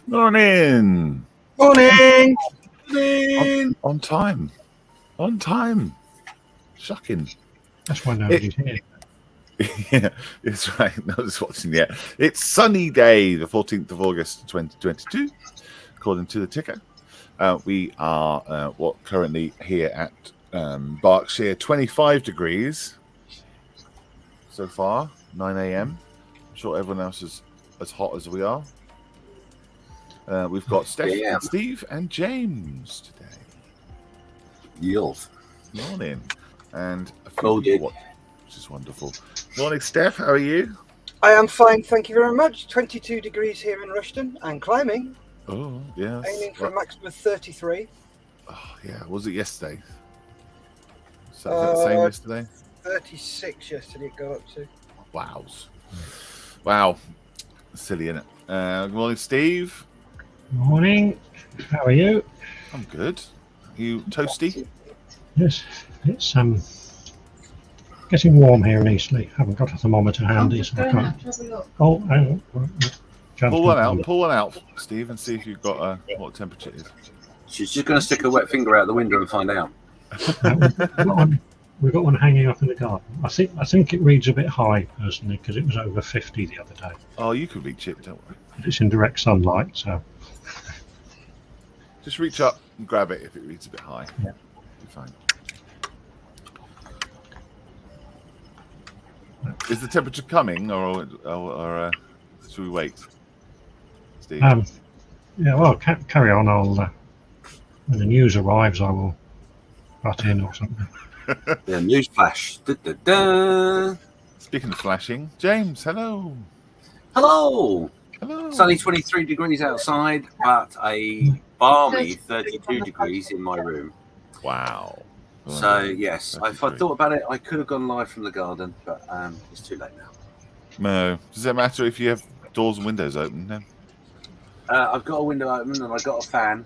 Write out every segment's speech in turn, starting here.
Morning. Morning. On time. On time. Shocking. That's why nobody's here. Yeah, it's right. Not just watching yet. It's sunny day, the 14th of August, 2022, according to the ticker. We are currently here at Berkshire, 25 degrees so far, 9 a.m. I'm sure everyone else is as hot as we are. We've got Steve and James today. Yield. Morning. And a Cool, few people, which is wonderful. Morning, Steph. How are you? I am fine, thank you very much. 22 degrees here in Rushden and climbing. Oh, yes. Aiming for a maximum of 33. Oh, yeah. Was it yesterday? So was that the same yesterday? 36 yesterday it got up to. Wow. Silly, isn't it? Good morning, Steve. Morning. How are you? I'm good. You toasty? Yes, it's getting warm here in Eastleigh. Haven't got a thermometer handy, so I can't. Oh, hang on. Pull one out, Steve, and see if you've got what temperature it is. She's just going to stick her wet finger out the window and find out. We've got one hanging up in the garden. I think it reads a bit high personally because it was over 50 the other day. Oh, you could reach it, don't worry. It's in direct sunlight, so. Just reach up and grab it if it reads a bit high. Yeah. Be fine. Is the temperature coming, or should we wait, Steve? Yeah, well, carry on. I'll when the news arrives, I will butt in or something. Yeah, news flash. Da, da, da. Speaking of flashing, James, hello. Hello. Hello. It's only 23 degrees outside, but a balmy 32 degrees in my room. Wow. So, yes, if I thought about it, I could have gone live from the garden, but it's too late now. No. Does it matter if you have doors and windows open? No. I've got a window open and I've got a fan.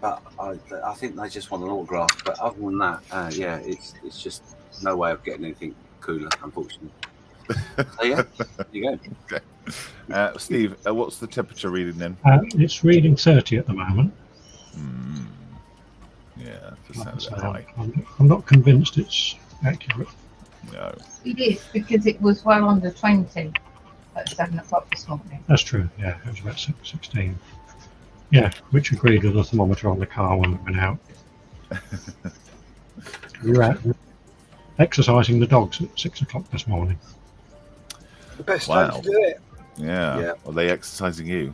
But I think they just want an autograph. But other than that, yeah, it's just no way of getting anything cooler, unfortunately. So, yeah, there you go. Okay. Steve, what's the temperature reading then? It's reading 30 at the moment. Yeah, that sounds high. I'm not convinced it's accurate. No. It is, because it was well under 20 at 7 o'clock this morning. That's true, yeah, it was about 16. Yeah, which agreed with the thermometer on the car when we went out. We were out exercising the dogs at 6 o'clock this morning. The best time to do it. Yeah. Are they exercising you?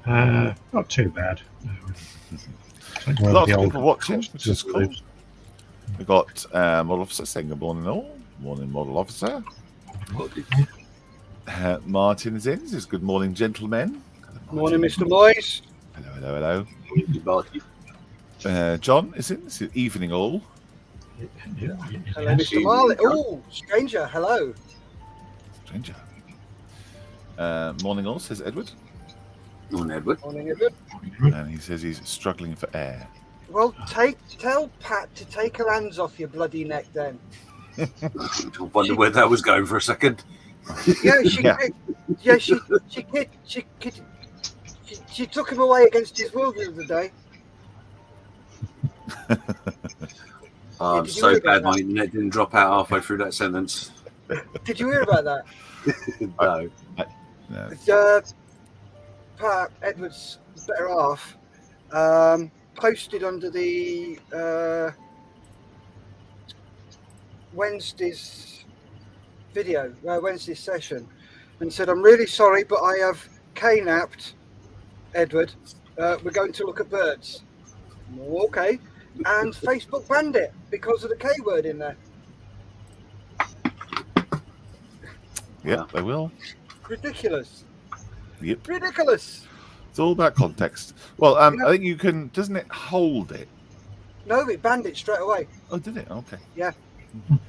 Not too bad. Lots of people watching, which is cool. We've got Model Officer saying good morning all. Morning, Model Officer. Martin is in. Says good morning, gentlemen. Morning, Mr. Moyes. Hello. John is in. Says evening all. Hello, Mr. Marley. Oh, stranger. Hello. Stranger. Morning all, says Edward. Morning, Edward. Morning, Edward. And he says he's struggling for air. Well, tell Pat to take her hands off your bloody neck then. I wonder where that was going for a second. Yeah, she took him away against his will the other day. I'm so glad my internet didn't drop out halfway through that sentence. Did you hear about that? No. Pat, Edward's better half, posted under the Wednesday's video, Wednesday's session, and said, I'm really sorry, but I have K-napped Edward. We're going to look at birds. Okay. And Facebook banned it because of the K word in there. Yep, they will. Ridiculous. Yep. Ridiculous. It's all about context. Well, I think you can, doesn't it hold it? No, it banned it straight away. Oh, did it? Okay. Yeah. There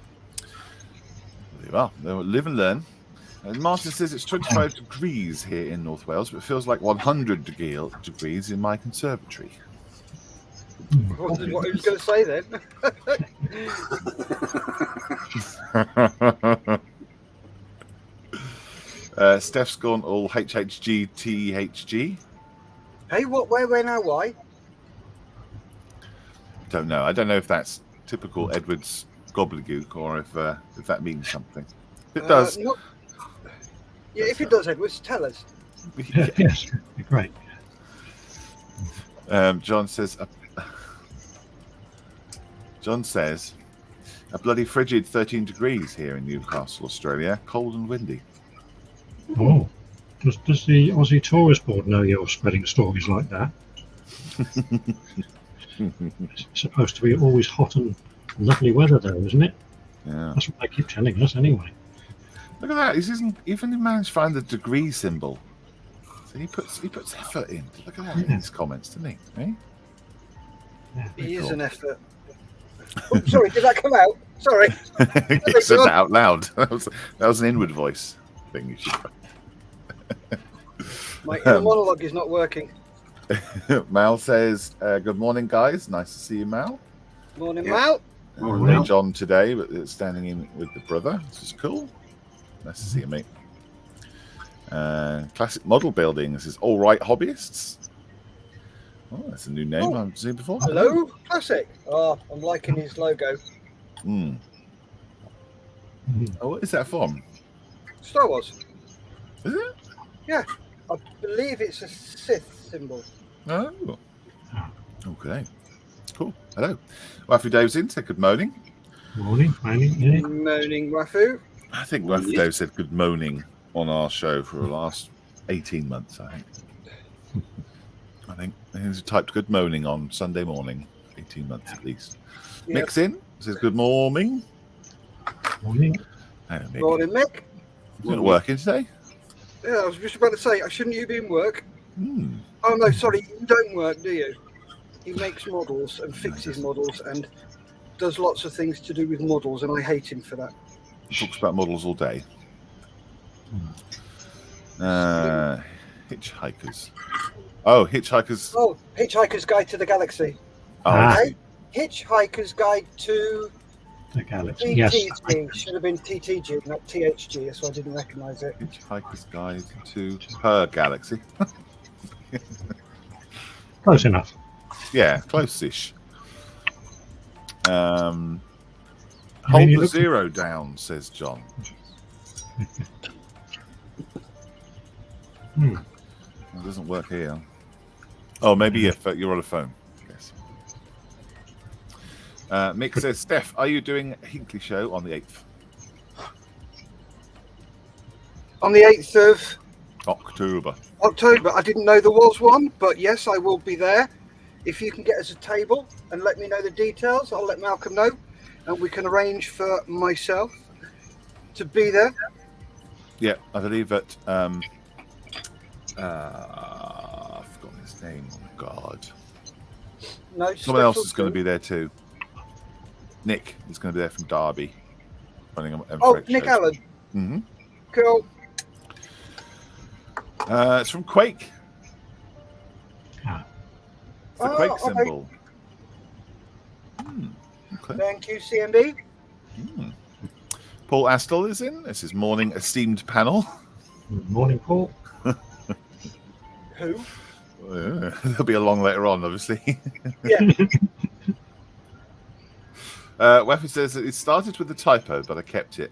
you are. They'll live and learn. And Martin says it's 25 degrees here in North Wales, but it feels like 100 degrees in my conservatory. What he was going to say then. Steph's gone all HHG, THG. Hey, what, where, now, why? Don't know. I don't know if that's typical Edward's gobbledygook or if that means something. If it does. Yeah, if it does, Edwards, tell us. Yes, great. John says a bloody frigid 13 degrees here in Newcastle, Australia. Cold and windy. Oh, does the Aussie Tourist Board know you're spreading stories like that? It's supposed to be always hot and lovely weather though, isn't it? Yeah. That's what they keep telling us anyway. Look at that. He's even managed to find the degree symbol. So he puts effort in. Look at that in his comments, doesn't he? Eh? Yeah, He is cool. an effort. Oh, sorry, did that come out? Sorry. He said that out loud. That was an inward voice thing. You should. My inner monologue is not working. Mal says, good morning, guys. Nice to see you, Mal. Morning, Mal. Only John today, but it's standing in with the brother. This is cool. Nice to see you, mate. Classic model building. This is All Right Hobbyists. Oh, that's a new name I haven't seen before. Hello, Classic. Oh, I'm liking his logo. Oh, what is that from? Star Wars. Is it? Yeah, I believe it's a Sith symbol. Oh. Okay. Cool. Hello. Waffy Dave's in. Said good morning. Morning. Yeah. Moaning Wafu. I think Waffy Dave said good moaning on our show for the last 18 months, I think. He's typed good moaning on Sunday morning, 18 months at least. Yep. Mick's in. Says good morning. Morning. Hello, Mick. Morning, Mick. You not working today? Yeah, I was just about to say, shouldn't you be in work? Hmm. Oh, no, sorry, you don't work, do you? He makes models and fixes models and does lots of things to do with models, and I hate him for that. He talks about models all day. Hitchhikers. Oh, Hitchhikers. Oh, Hitchhiker's Guide to the Galaxy. Oh, Okay. Hitchhiker's Guide to The Galaxy. Yes. TTG. Should have been TTG, not THG, so I didn't recognise it. Hitchhiker's Guide to Her Galaxy. Close enough. Yeah, close-ish. Hold you the look- zero down, says John. It doesn't work here. Oh, maybe if you're on a phone. Yes. Mick says, Steph, are you doing a Hinkley show on the 8th? On the 8th of... October. October. I didn't know there was one, but yes, I will be there. If you can get us a table and let me know the details, I'll let Malcolm know, and we can arrange for myself to be there. Yeah, I believe that. I've forgotten his name. Oh my god! No, Someone else is going to be there too. Nick is going to be there from Derby. Running M4H Oh, Nick shows. Allen. Mm-hmm. Cool. It's from Quake. Ah. It's the Oh, Quake okay. symbol. Okay. Thank you, CMB. Paul Astle is in. This is morning esteemed panel. Good morning, Paul. Who? There'll be a long later on, obviously. Yeah. Weffy says that it started with a typo, but I kept it.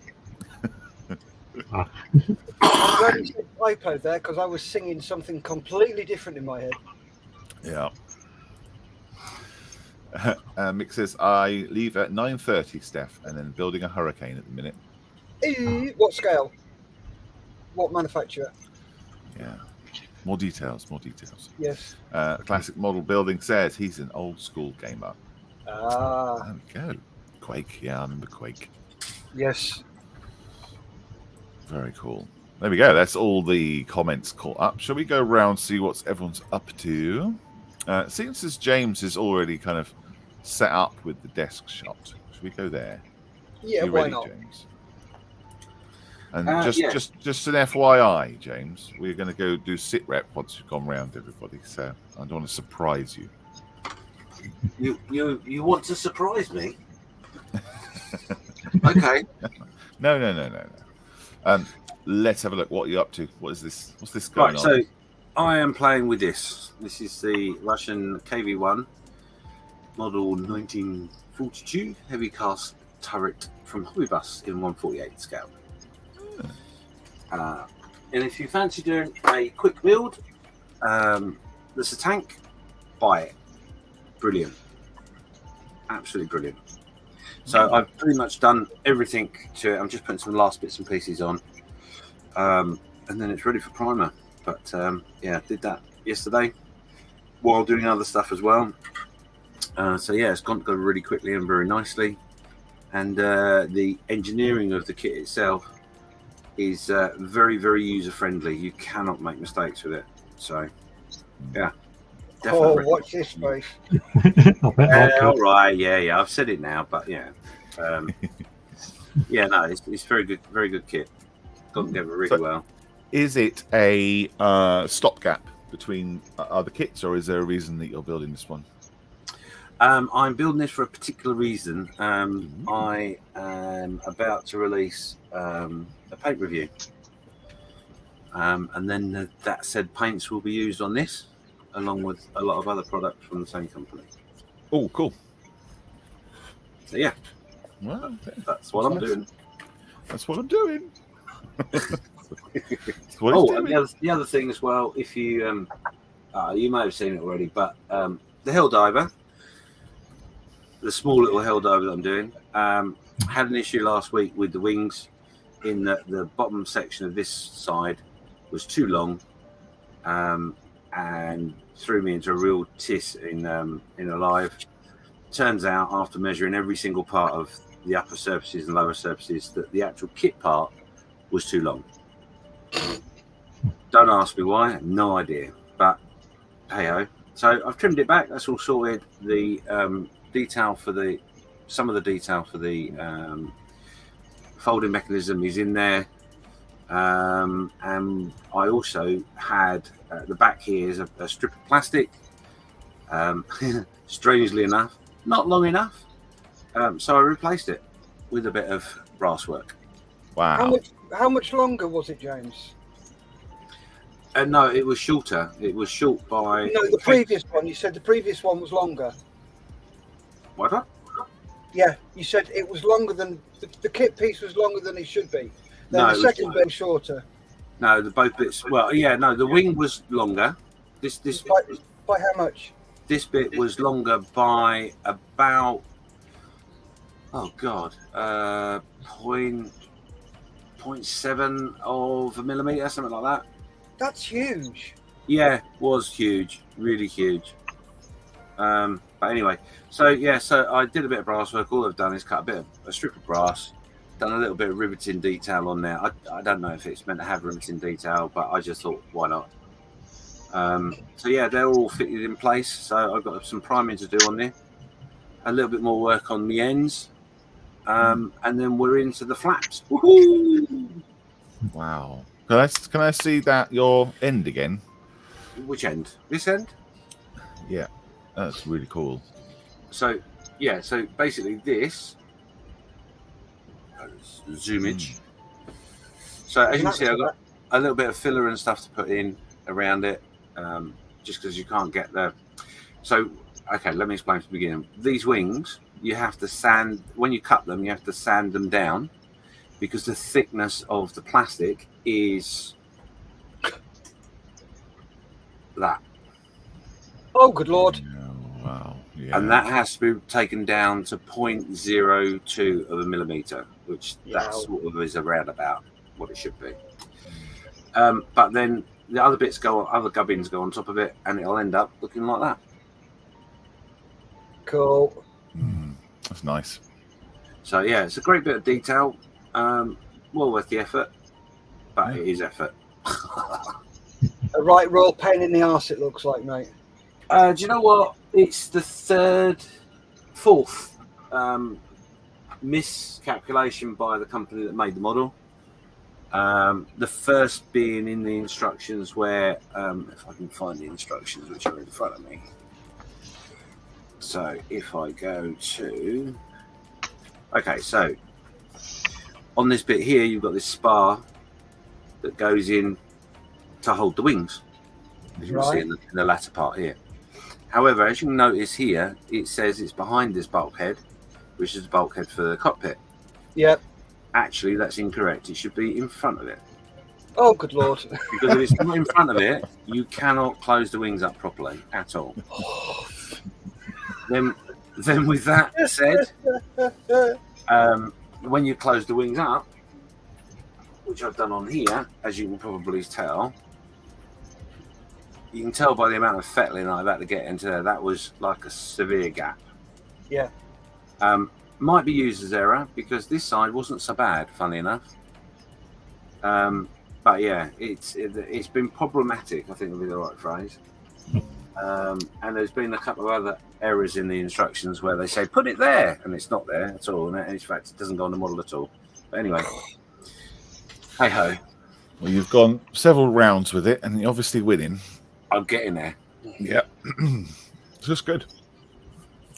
Ah. I'm glad you said typo there because I was singing something completely different in my head. Yeah. Mick says, I leave at 9:30, Steph, and then building a hurricane at the minute. What scale? What manufacturer? Yeah. More details, more details. Yes. Classic Model Building says he's an old school gamer. Ah, There we go. Quake. Yeah, I remember Quake. yes. Very cool. There we go. That's all the comments caught up. Shall we go around see what everyone's up to? Seems as James is already kind of set up with the desk shot. Should we go there? Yeah, You why ready, not? James? And Yeah. just an FYI, James, we're going to go do sit rep once we've gone round everybody. So I don't want to surprise you. You want to surprise me? Okay. No. Let's have a look. What are you up to? What is this? What's this going Right. on? So I am playing with this. This is the Russian KV-1 model 1942 heavy cast turret from Hobby Bus in 1/48 scale. And if you fancy doing a quick build, there's a tank, buy it. Brilliant. Absolutely brilliant. So I've pretty much done everything to it. I'm just putting some last bits and pieces on. And then it's ready for primer. But yeah, did that yesterday while doing other stuff as well. So yeah, it's gone really quickly and very nicely. And the engineering of the kit itself is very, very user friendly. You cannot make mistakes with it. So yeah, definitely. Oh, watch this space. All right, yeah. I've said it now, but yeah, yeah. No, it's very good kit. Got together really well. Is it a stopgap between other kits, or is there a reason that you're building this one? I'm building this for a particular reason. I am about to release a paint review, and then that said paints will be used on this, along with a lot of other products from the same company. Oh, cool. So yeah, Well, that's what I'm doing. That's what I'm doing. And the other thing as well, if you you may have seen it already, but the Helldiver, the small little Helldiver that I'm doing, had an issue last week with the wings. In the bottom section of this side was too long, and threw me into a real tiss in a live. Turns out, after measuring every single part of the upper surfaces and lower surfaces, that the actual kit part was too long. Don't ask me why, no idea. But hey-ho. So I've trimmed it back. That's all sorted. The detail for some of the detail for the folding mechanism is in there. And I also had the back here is a strip of plastic. Strangely enough, not long enough. So I replaced it with a bit of brass work. Wow. How much longer was it, James? No, it was shorter. It was short by... No, the previous one. You said the previous one was longer. What? Yeah, you said it was longer than... The kit piece was longer than it should be. Then No, the it was second bit was shorter. No, the both bits... Well, yeah, no, the wing was longer. This By how much? This bit was longer by about... Oh, God. 0.7 of a millimetre, something like that. That's huge. Yeah, was huge, really huge. But anyway, so yeah, so I did a bit of brass work. All I've done is cut a strip of brass, done a little bit of riveting detail on there. I don't know if it's meant to have riveting detail, but I just thought, why not? So yeah, they're all fitted in place. So I've got some priming to do on there, a little bit more work on the ends, and then we're into the flaps. Woohoo! Wow. Can I see that your end again? Which end? This end? Yeah, that's really cool. So yeah, so basically this zoomage. So as you can see, I've got a little bit of filler and stuff to put in around it, just because you can't get the. So okay, let me explain from the beginning. These wings, you have to sand when you cut them. You have to sand them down because the thickness of the plastic is that. Oh, good lord! Oh, wow. Yeah. And that has to be taken down to 0.02 of a millimeter, which that sort of is around about what it should be. But then the other bits other gubbins go on top of it, and it'll end up looking like that. Cool. That's nice. So yeah, it's a great bit of detail. Well worth the effort, but it is effort. A right royal pain in the arse, it looks like, mate. Do you know what? It's the fourth miscalculation by the company that made the model. The first being in the instructions where, if I can find the instructions, which are in front of me. So if I go to, okay, so on this bit here, you've got this spar that goes in to hold the wings, as you can see in the latter part here. However, as you can notice here, it says it's behind this bulkhead, which is the bulkhead for the cockpit. Yep. Actually, that's incorrect. It should be in front of it. Oh, good lord. Because if it's not in front of it, you cannot close the wings up properly at all. Then with that said, when you close the wings up, which I've done on here, as you can probably tell, you can tell by the amount of fettling I've had to get into there, that was like a severe gap. Yeah. Might be user's error because this side wasn't so bad, funny enough. But yeah, it's been problematic, I think would be the right phrase. And there's been a couple of other errors in the instructions where they say put it there, and it's not there at all, and in fact it doesn't go on the model at all. But anyway, hey ho. Well, you've gone several rounds with it, and you're obviously winning. I'm getting there. Yeah, it's just good.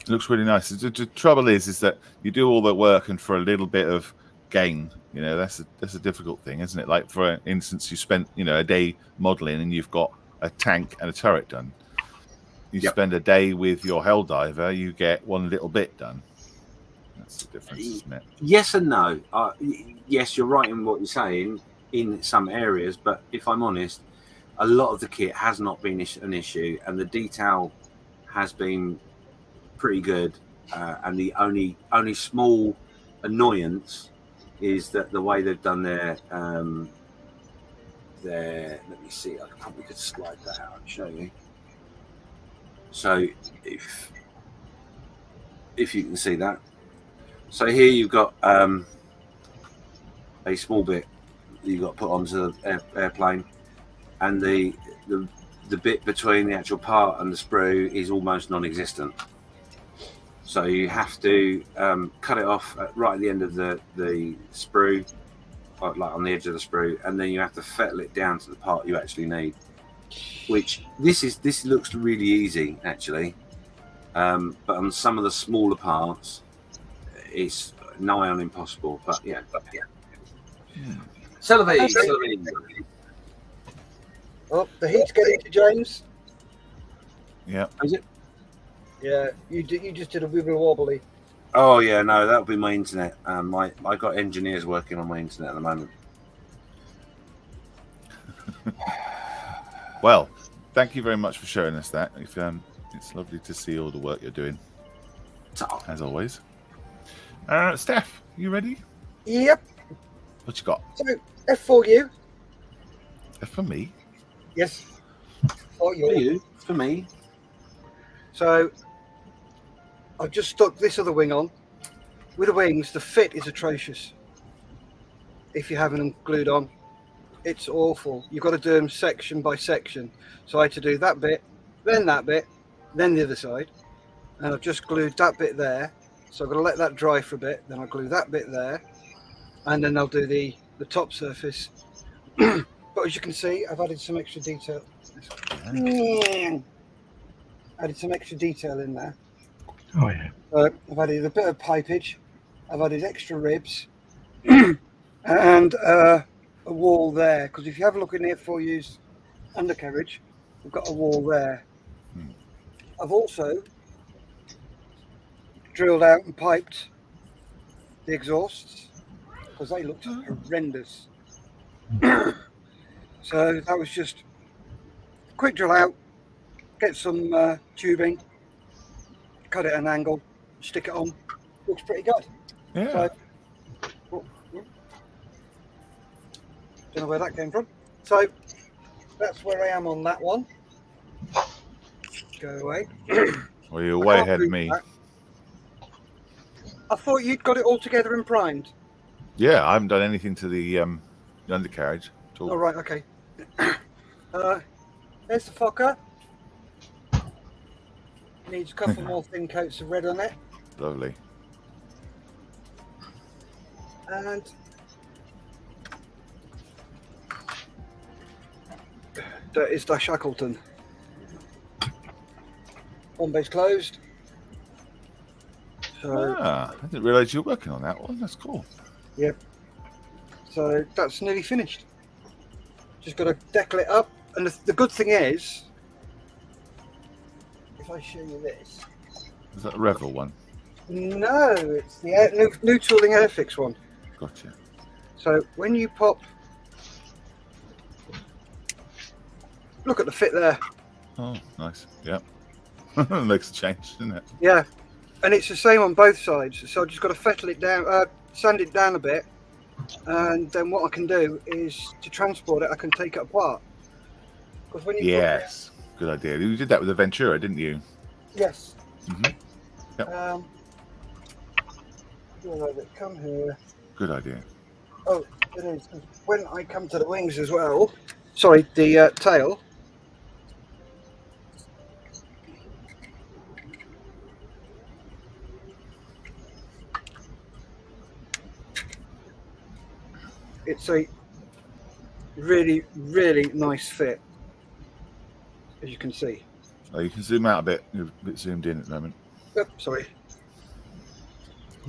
It looks really nice. The trouble is that you do all the work, and for a little bit of gain, you know, that's a difficult thing, isn't it? Like, for instance, you spent a day modelling, and you've got a tank and a turret done. You spend a day with your Helldiver, you get one little bit done. That's the difference, isn't it? Yes and no. Yes, you're right in what you're saying in some areas, but if I'm honest, a lot of the kit has not been an issue, and the detail has been pretty good. And the only small annoyance is that the way they've done their let me see, I probably could slide that out and show you. So if you can see that, so here you've got a small bit that you've got to put onto the airplane, and the bit between the actual part and the sprue is almost non-existent. So you have to cut it off right at the end of the sprue, like on the edge of the sprue, and then you have to fettle it down to the part you actually need. Which this looks really easy actually, but on some of the smaller parts, it's nigh on impossible. But yeah. Celebrate. Oh, the heat's getting to James. Yeah. Is it? Yeah, you just did a wibble wobbly. Oh yeah, no, that'll be my internet. I got engineers working on my internet at the moment. Well, thank you very much for showing us that. It's lovely to see all the work you're doing, as always. Steph, you ready? Yep. What you got? So, F4U. F for me? Yes. For For you. you, for me. So I've just stuck this other wing on. With the wings, the fit is atrocious. If you haven't them glued on, it's awful. You've got to do them section by section. So I had to do that bit, then the other side. And I've just glued that bit there. So I've got to let that dry for a bit. Then I'll glue that bit there. And then I'll do the top surface. But as you can see, I've added some extra detail. Added some extra detail in there. Oh yeah. I've added a bit of pipage. I've added extra ribs. And a wall there. Because if you have a look in here for use undercarriage, we've got a wall there. I've also drilled out and piped the exhausts because they looked horrendous. So that was just a quick drill out, get some tubing, cut it at an angle, stick it on. Looks pretty good. Yeah. So, don't know where that came from. So that's where I am on that one. Go away. Well, you're I way can't ahead of prove me. that. I thought you'd got it all together and primed. Yeah, I haven't done anything to the undercarriage at all. All right, okay. There's the Fokker. Needs a couple more thin coats of red on it. Lovely. And that is the Shackleton. One base closed. So, I didn't realise you were working on that one. That's cool. yep. So that's nearly finished. Just got to decal it up. And the good thing is, if I show you this. Is that the Revel one? No, it's the new tooling Airfix one. Gotcha. So when you pop, look at the fit there. Oh, nice. Yeah. Makes a change, doesn't it? Yeah, and it's the same on both sides. So I've just got to fettle it down, sand it down a bit, and then what I can do is to transport it, I can take it apart. Because when you Yes. Good idea. You did that with the Ventura, didn't you? yes. Mhm. Yep. Where does it come here? Good idea. Oh, it is. When I come to the wings as well, sorry, the tail. It's a really, really nice fit, as you can see. Oh, you can zoom out a bit. You're a bit zoomed in at the moment. Oh, sorry.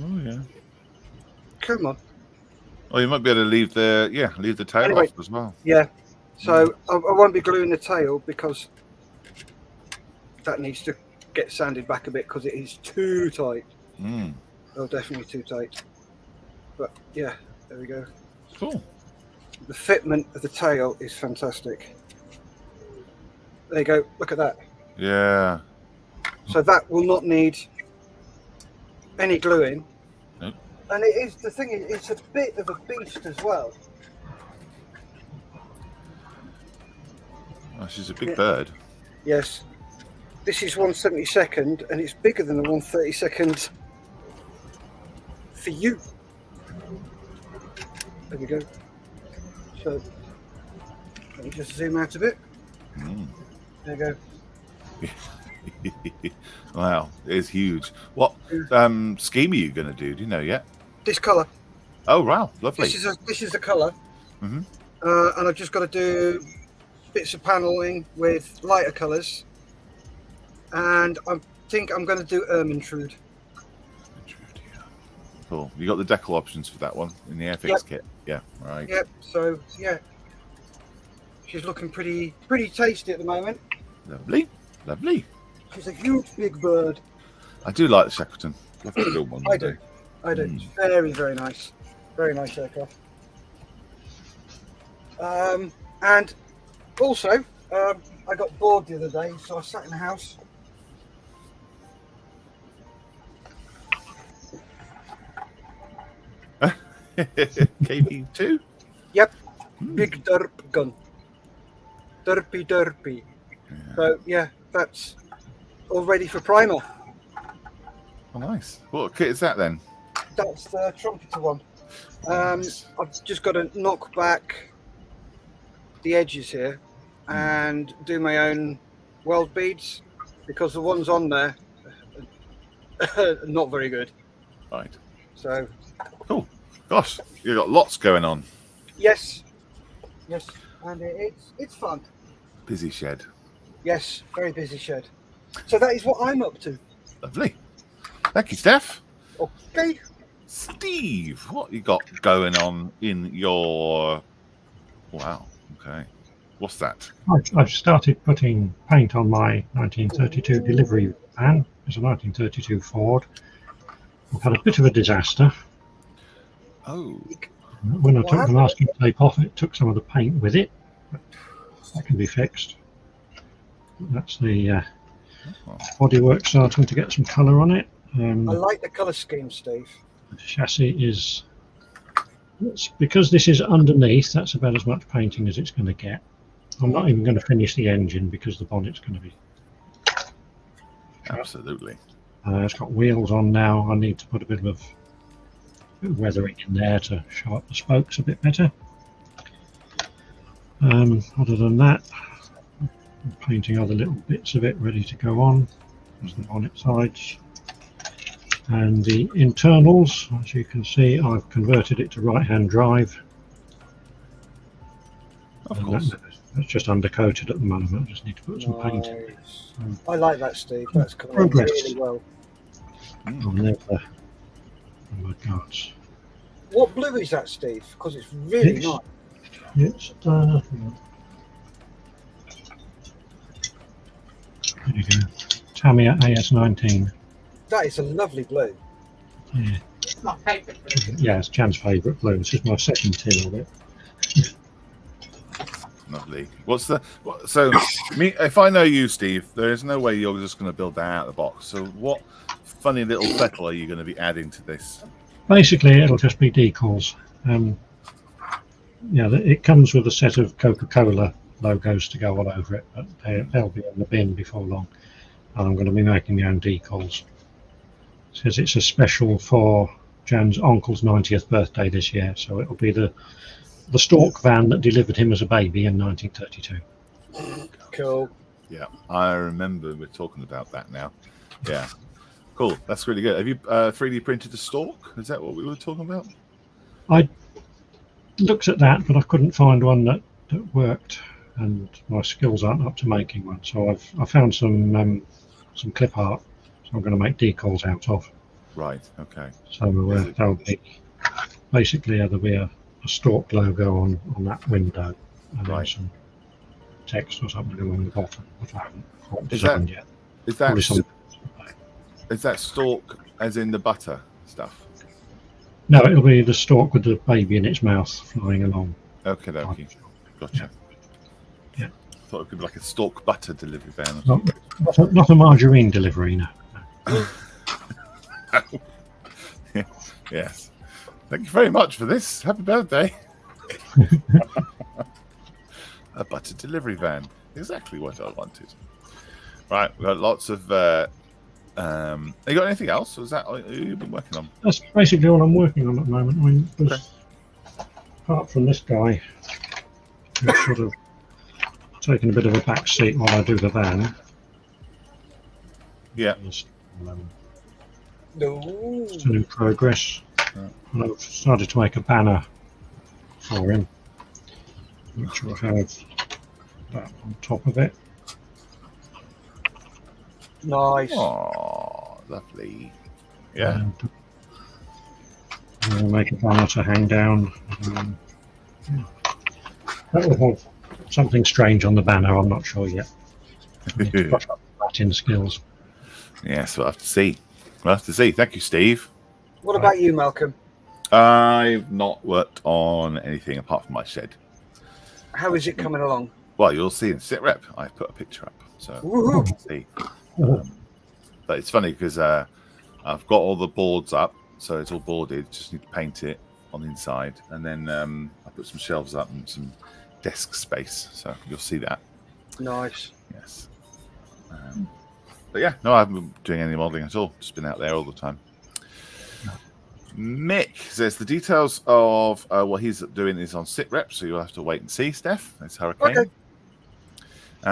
Oh, yeah. Come on. Oh, you might be able to leave the tail Anyway. off as well. Yeah. So I won't be gluing the tail because that needs to get sanded back a bit because it is too tight. Mm. Oh, definitely too tight. But yeah, there we go. Cool. The fitment of the tail is fantastic. There you go. Look at that. Yeah. So that will not need any gluing. Nope. And it is, the thing is, it's a bit of a beast as well. Oh, she's a big Yeah. bird. Yes. This is 1/72nd and it's bigger than the 1/32nd for you. There we go. So let me just zoom out a bit. Mm. There you go. Wow, it is huge. What scheme are you going to do? Do you know yet? This colour. Oh, wow, lovely. This is the colour. Mhm. And I've just got to do bits of panelling with lighter colours. And I think I'm going to do Ermintrude. Cool. You got the decal options for that one in the Airfix kit? Yeah, right. Yep. So yeah, she's looking pretty tasty at the moment. Lovely, lovely. She's a huge big bird. I do like the Shackleton. Love to build one. I do. I do. It's very, very nice. Very nice aircraft. And also, I got bored the other day, so I sat in the house. KV2? Yep. Big derp gun. derpy. Yeah. So yeah, that's all ready for primer. Oh, nice. What kit is that then? That's the trumpeter one. Nice. I've just got to knock back the edges here and do my own weld beads because the ones on there are not very good. Right. So Cool. Gosh, you've got lots going on. yes, and it's fun. Busy shed. Yes, very busy shed. So that is what I'm up to. Lovely. Thank you, Steph. Okay. Steve, what you got going on in your... Wow, okay. What's that? I've started putting paint on my 1932 delivery van. It's a 1932 Ford. I've had a bit of a disaster. Oh, When I took the masking tape off, it took some of the paint with it. But that can be fixed. That's the bodywork starting to get some colour on it. I like the colour scheme, Steve. The chassis is... because this is underneath, that's about as much painting as it's going to get. I'm not even going to finish the engine because the bonnet's going to be... absolutely. It's got wheels on now. I need to put a bit of weathering in there to show up the spokes a bit better. Other than that, I'm painting other little bits of it ready to go on. There's the bonnet sides. And the internals, as you can see, I've converted it to right-hand drive. Of course. That's just undercoated at the moment. I just need to put some paint in. Nice. I like that, Steve. That's coming out Progress. really well. And there's the guards. What blue is that, Steve? Because it's really It's- nice. It's there you go. Tamiya AS19. That is a lovely blue. Yeah, It's my favourite. yeah, it's Jan's favourite blue. This is my second tin of it. Lovely. So, if I know you, Steve, there is no way you're just going to build that out of the box. So, what funny little fetal are you going to be adding to this? Basically, it'll just be decals. Yeah, it comes with a set of Coca-Cola logos to go all over it, but they'll be in the bin before long. And I'm going to be making my own decals. It says it's a special for Jan's uncle's 90th birthday this year, so it'll be the Stork van that delivered him as a baby in 1932. Cool. Yeah, I remember we're talking about that now. Yeah, cool. That's really good. Have you 3D printed a Stork? Is that what we were talking about? I looked at that, but I couldn't find one that worked, and my skills aren't up to making one. So I found some clip art, so I'm going to make decals out of. Right. Okay. So there'll be basically there'll be a Stork logo on that window, and then Right. some text or something along the bottom, which I haven't quite Is designed yet. Is Probably some- that Stork as in the butter stuff? No, it'll be the Stork with the baby in its mouth flying along. Okay. Gotcha. Yeah. Thought it could be like a Stork butter delivery van. Or Not, not a margarine delivery, no. Yes. Thank you very much for this. Happy birthday. A butter delivery van. Exactly what I wanted. Right, we've got lots of have you got anything else? Or is that what you've been working on? That's basically all I'm working on at the moment. I mean, apart from this guy, who's sort of taking a bit of a back seat while I do the van. Yeah. No. Still in progress. And I've started to make a banner for him, which will have that on top of it. Nice. Oh, lovely. Yeah. And I'll make a banner to hang down. Yeah. That will have something strange on the banner, I'm not sure yet. I need to brush up Latin skills. Yes, we'll have to see. We'll have to see. Thank you, Steve. What about you, Malcolm? I've not worked on anything apart from my shed. How is it coming along? Well, you'll see in SitRep. I put a picture up, so Woohoo. you can see. But it's funny because I've got all the boards up, so it's all boarded. Just need to paint it on the inside, and then I put some shelves up and some desk space. So you'll see that Nice. Yes. But yeah, no, I haven't been doing any modelling at all. Just been out there all the time. Mick says the details of what he's doing is on SitRep, so you'll have to wait and see, Steph. It's Hurricane. Okay.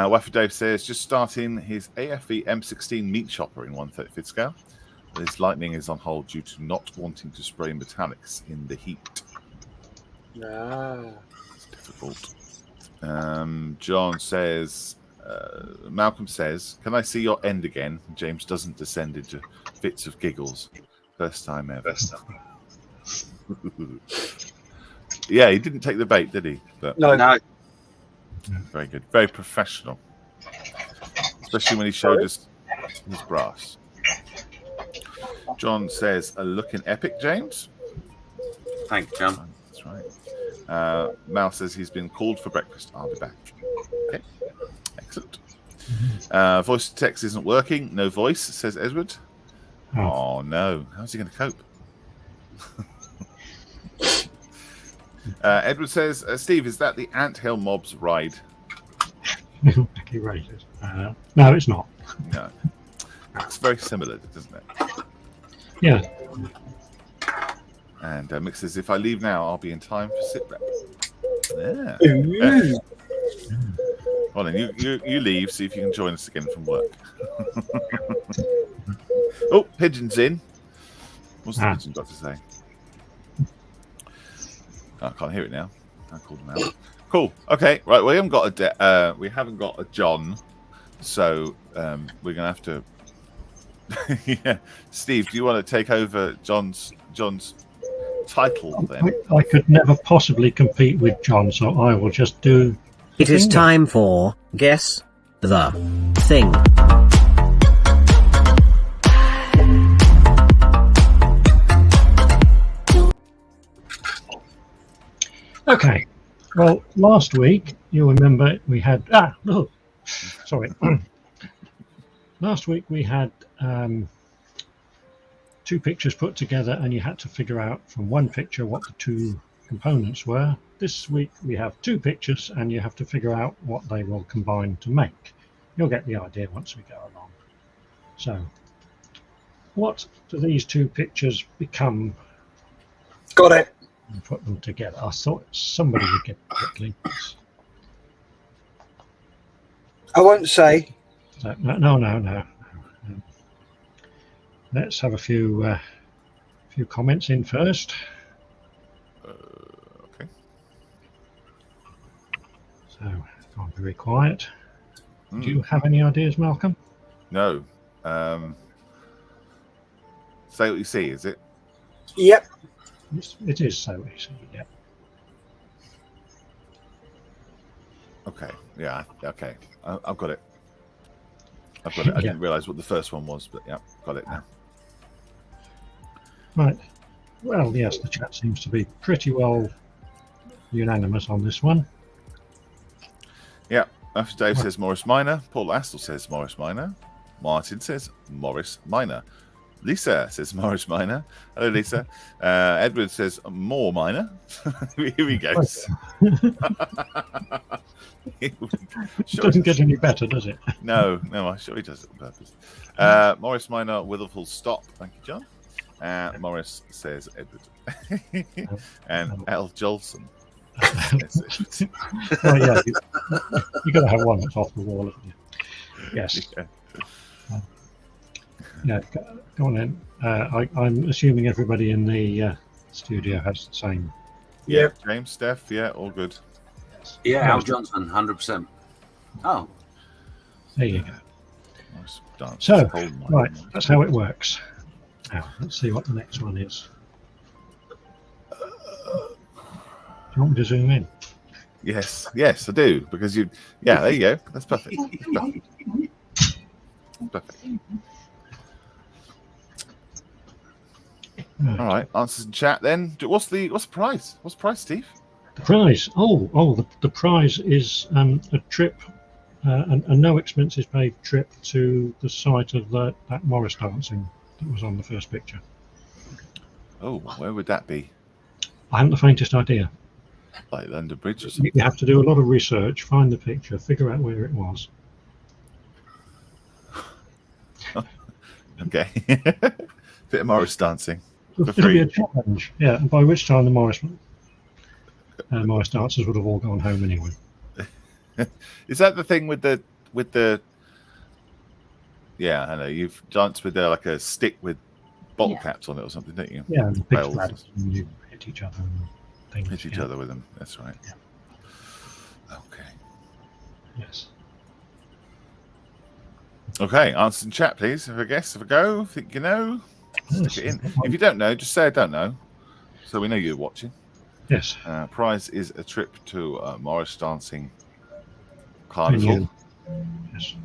Waffle Dave says just starting his AFE M16 meat chopper in 1/35 scale. His lightning is on hold due to not wanting to spray metallics in the heat. It's difficult. John says, Malcolm says, can I see your end again? James doesn't descend into fits of giggles. First time ever. Yeah, he didn't take the bait, did he? But No. very good. Very professional. Especially when he showed us his brass. John says, looking epic, James. Thanks, John. That's right. Mal says he's been called for breakfast. I'll be back. Okay. Excellent. Voice to text isn't working. No voice, says Edward. Oh no. How's he going to cope? Edward says, Steve, is that the anthill mob's ride? Exactly right. No, it's not. No. It's very similar, doesn't it? Yeah. And Mick says, if I leave now, I'll be in time for sit rep. Yeah. Well, then you leave, see if you can join us again from work. Oh, Pigeon's in. What's the pigeon got to say? Oh, I can't hear it now. I called him out. Cool. Okay. Right. We haven't got a John, so we're gonna have to. Yeah. Steve, do you want to take over John's title then? I could never possibly compete with John, so I will just do. It is time for Guess the Thing. Okay. Well, last week you'll remember we had sorry. Last week we had two pictures put together, and you had to figure out from one picture what the two components were. This week we have two pictures, and you have to figure out what they will combine to make. You'll get the idea once we go along. So, what do these two pictures become? Got it. And put them together. I thought somebody would get it quickly. I won't say. So, no. Let's have a few comments in first. Okay. So, I'm very quiet. Do you have any ideas, Malcolm? No. Say what you see, is it? Yep. It is so easy, yeah. Okay. Yeah. Okay. I've got it. I didn't realise what the first one was, but yeah, got it now. Right. Well, yes, the chat seems to be pretty well unanimous on this one. Yeah. After Dave says Morris Minor, Paul Astle says Morris Minor, Martin says Morris Minor, Lisa says Morris Minor. Hello, Lisa. Edward says more minor. Here he goes. It doesn't get any better, does it? No, I'm sure he does it on purpose. Morris Minor with a full stop. Thank you, John. Morris says Edward. And Al Jolson. Oh, yeah, you've got to have one that's off the wall, haven't you? Yes. Yeah, go on then. I'm assuming everybody in the studio has the same. Yeah, James, Steph, yeah, all good. Yeah, Al Johnson, 100%. Oh. There you go. Nice dance. So, right, that's how it works. Now, let's see what the next one is. Do you want me to zoom in? Yes, I do, because you. Yeah, there you go. That's perfect. Perfect. All right, answers in chat then. What's the prize? What's the prize, Steve? The prize. The prize is a trip, a no expenses paid trip to the site of that Morris dancing that was on the first picture. Oh, where would that be? I haven't the faintest idea. Like London Bridge or something. You have to do a lot of research, find the picture, figure out where it was. Okay. Bit of Morris dancing. It'll For free. be a challenge. Yeah, and by which time the Morris dancers would have all gone home anyway. Is that the thing with the? Yeah, I know you've danced with like a stick with bottle caps on it or something, don't you? Yeah, and the pitch Bells. ladders, and you hit each other and things. Hit each other with them. That's right. Yeah. Okay. Yes. Okay. Answer in chat, please. Have a guess. Have a go. Think you know. Stick it in. If you don't know, just say I don't know, so we know you're watching. Yes. Prize is a trip to Morris Dancing Carnival. Yes.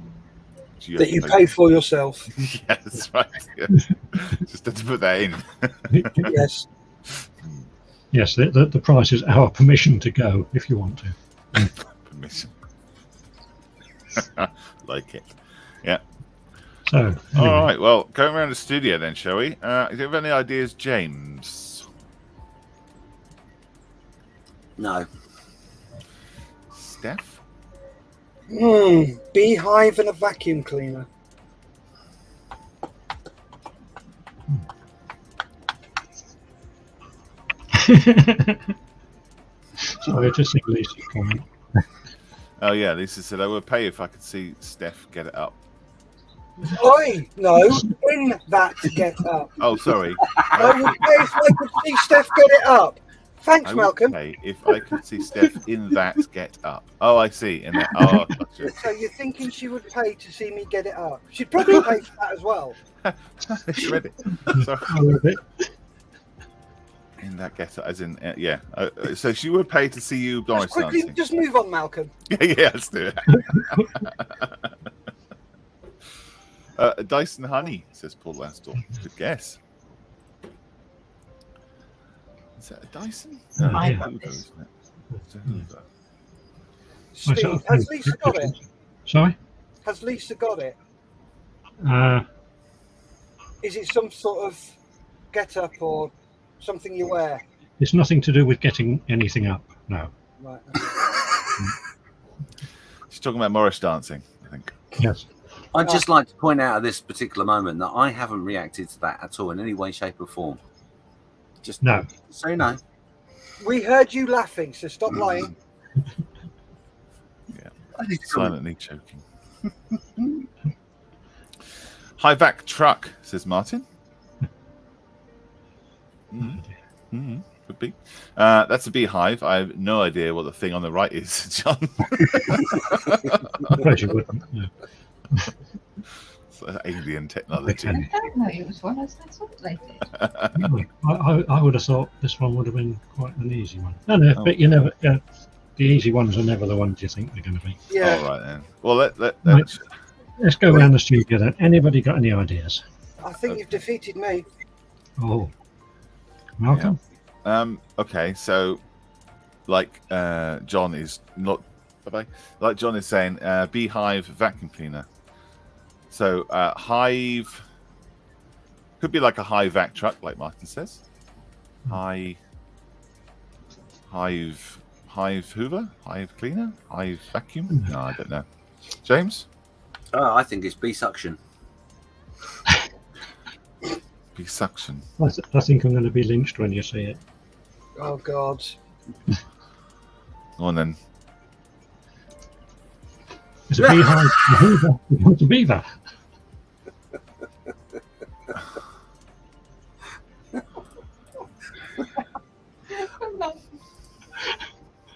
That you pay for yourself. Yeah, that's right. Yeah. Just had to put that in. Yes. Yes, the price is our permission to go if you want to. Permission. Like it. Yeah. So, anyway, All right. Well, going around the studio then, shall we? Do you have any ideas, James? No. Steph? Beehive and a vacuum cleaner. sorry, just see Lisa's comment. Oh, yeah. Lisa said, I would pay if I could see Steph get it up. I no, in that get up. Oh, sorry. I would pay if I could see Steph get it up. Thanks, I would Malcolm. pay if I could see Steph in that get up. Oh, I see. In that. Oh, gotcha. So you're thinking she would pay to see me get it up? She'd probably pay for that as well. She read it. Sorry. I love it. In that get up, as in, yeah. So she would pay to see you, Doris, Just quickly, dancing. just move on, Malcolm. Yeah, let's do it. Dyson Honey, says Paul Lastall. Good guess. Is that a Dyson? Oh, No, I it's a got Hoover, this. isn't it? It's a Hoover. Steve, has Lisa got it? Sorry? Has Lisa got it? Uh, Is it some sort of get up or something you wear? it's nothing to do with getting anything up. No. Right. She's talking about Morris dancing, I think. Yes. I'd just like to point out at this particular moment that I haven't reacted to that at all in any way, shape, or form. Just No. so you know. We heard you laughing, so stop lying. Yeah. Silently choking. High vac truck, says Martin. Could be. That's a beehive. I have no idea what the thing on the right is, John. I suppose you wouldn't. No. It's alien technology. I don't know. It was one of those what they did. I would have thought this one would have been quite an easy one. No, but you never. The easy ones are never the ones you think they're going to be. Yeah. All right then. Well, Let's go around the studio then. Anybody got any ideas? I think you've defeated me. Oh, Malcolm. Okay, so like John is not. Bye-bye. Like John is saying, beehive vacuum cleaner. So hive could be like a high vac truck, like Martin says. Hive Hoover, hive cleaner, hive vacuum. No, I don't know. James, I think it's bee suction. bee suction. I think I'm going to be lynched when you see it. Oh God. Go on then. It's a beehive. A Hoover. It's a beaver.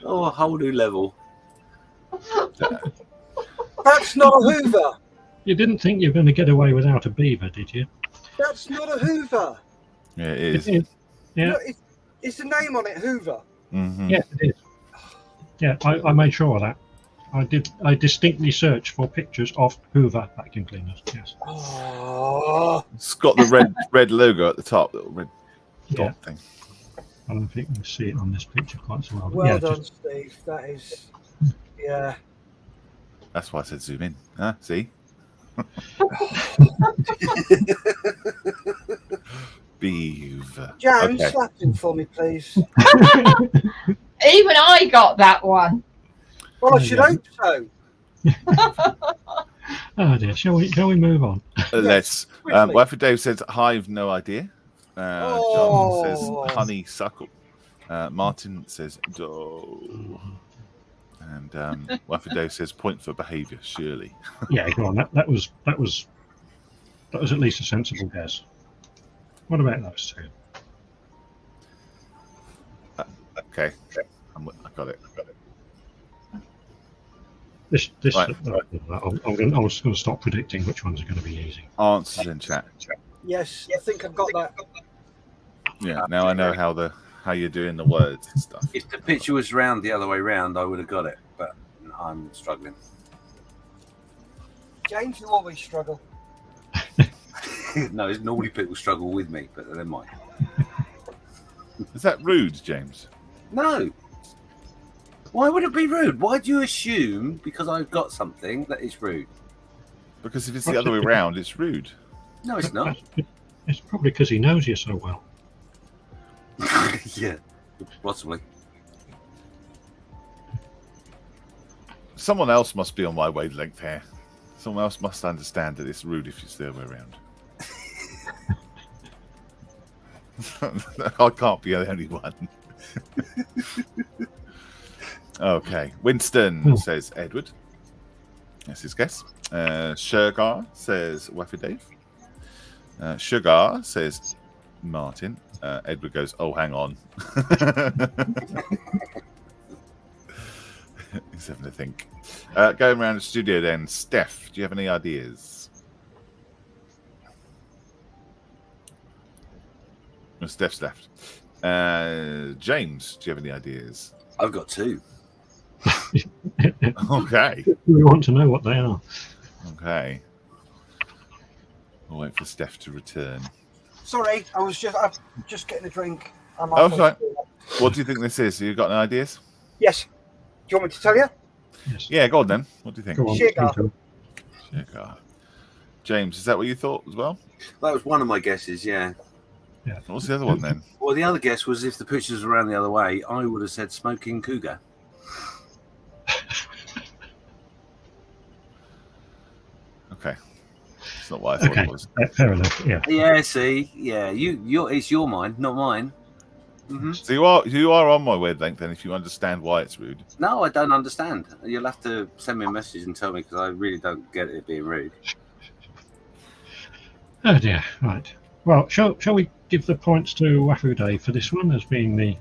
Oh, a whole new level. That's not a Hoover. You didn't think you were going to get away without a beaver, did you? That's not a Hoover. Yeah, it is. It is. Yeah. No, it's the name on it, Hoover. Mm-hmm. Yes, it is. Yeah, I made sure of that. I distinctly searched for pictures of Hoover vacuum cleaners. Yes. Oh. It's got the red logo at the top, little red dot thing. I don't think you can see it on this picture quite so well. Well yeah, done, Steve. That is, yeah. That's why I said zoom in. Huh? See? Beaver. Jan, Okay. slap him for me, please. Even I got that one. Well, I There you should go. hope so. Oh dear. Shall we move on? Let's. quickly. Wifey Dave says Hive, no idea. John says Oh. honeysuckle. Martin says doe. And Wifey Dave says point for behaviour, surely. Yeah, go on. That was at least a sensible guess. What about those two? Okay. I got it. This Right. I'm just going to stop predicting which ones are going to be easy. Answers in chat. Yes, I think I've got that. Yeah, now I know how you're doing the words and stuff. If the picture was round the other way round, I would have got it, but I'm struggling. James, you always struggle. No, normally people struggle with me, but never mind. Is that rude, James? No. Why would it be rude? Why do you assume because I've got something that it's rude? Because if it's the other way around, it's rude. No, it's not. It's probably because he knows you so well. Yeah, possibly. Someone else must be on my wavelength here. Someone else must understand that it's rude if it's the other way around. I can't be the only one. Okay. Winston says Edward. That's his guess. Shergar says Waffy Dave. Sugar says Martin. Edward goes, oh, hang on. He's having to think. Going around the studio then. Steph, do you have any ideas? No, Steph's left. James, do you have any ideas? I've got two. Okay. We want to know what they are. Okay. I'll wait for Steph to return. Sorry, I'm just getting a drink. Oh, sorry. What do you think this is? You got any ideas? Yes. Do you want me to tell you? Yes. Yeah, go on then. What do you think? Go on. Sugar. Sugar. James, is that what you thought as well? That was one of my guesses, yeah. What's the other one then? Well, the other guess was if the pictures were around the other way, I would have said smoking cougar. Okay. It's not what I thought Okay. it was. Fair enough. Yeah. Yeah, see, yeah, it's your mind, not mine. Mm-hmm. So you are on my wavelength then if you understand why it's rude. No, I don't understand. You'll have to send me a message and tell me because I really don't get it being rude. Oh dear. Right. Well, shall we give the points to Wafu Day for this one as being the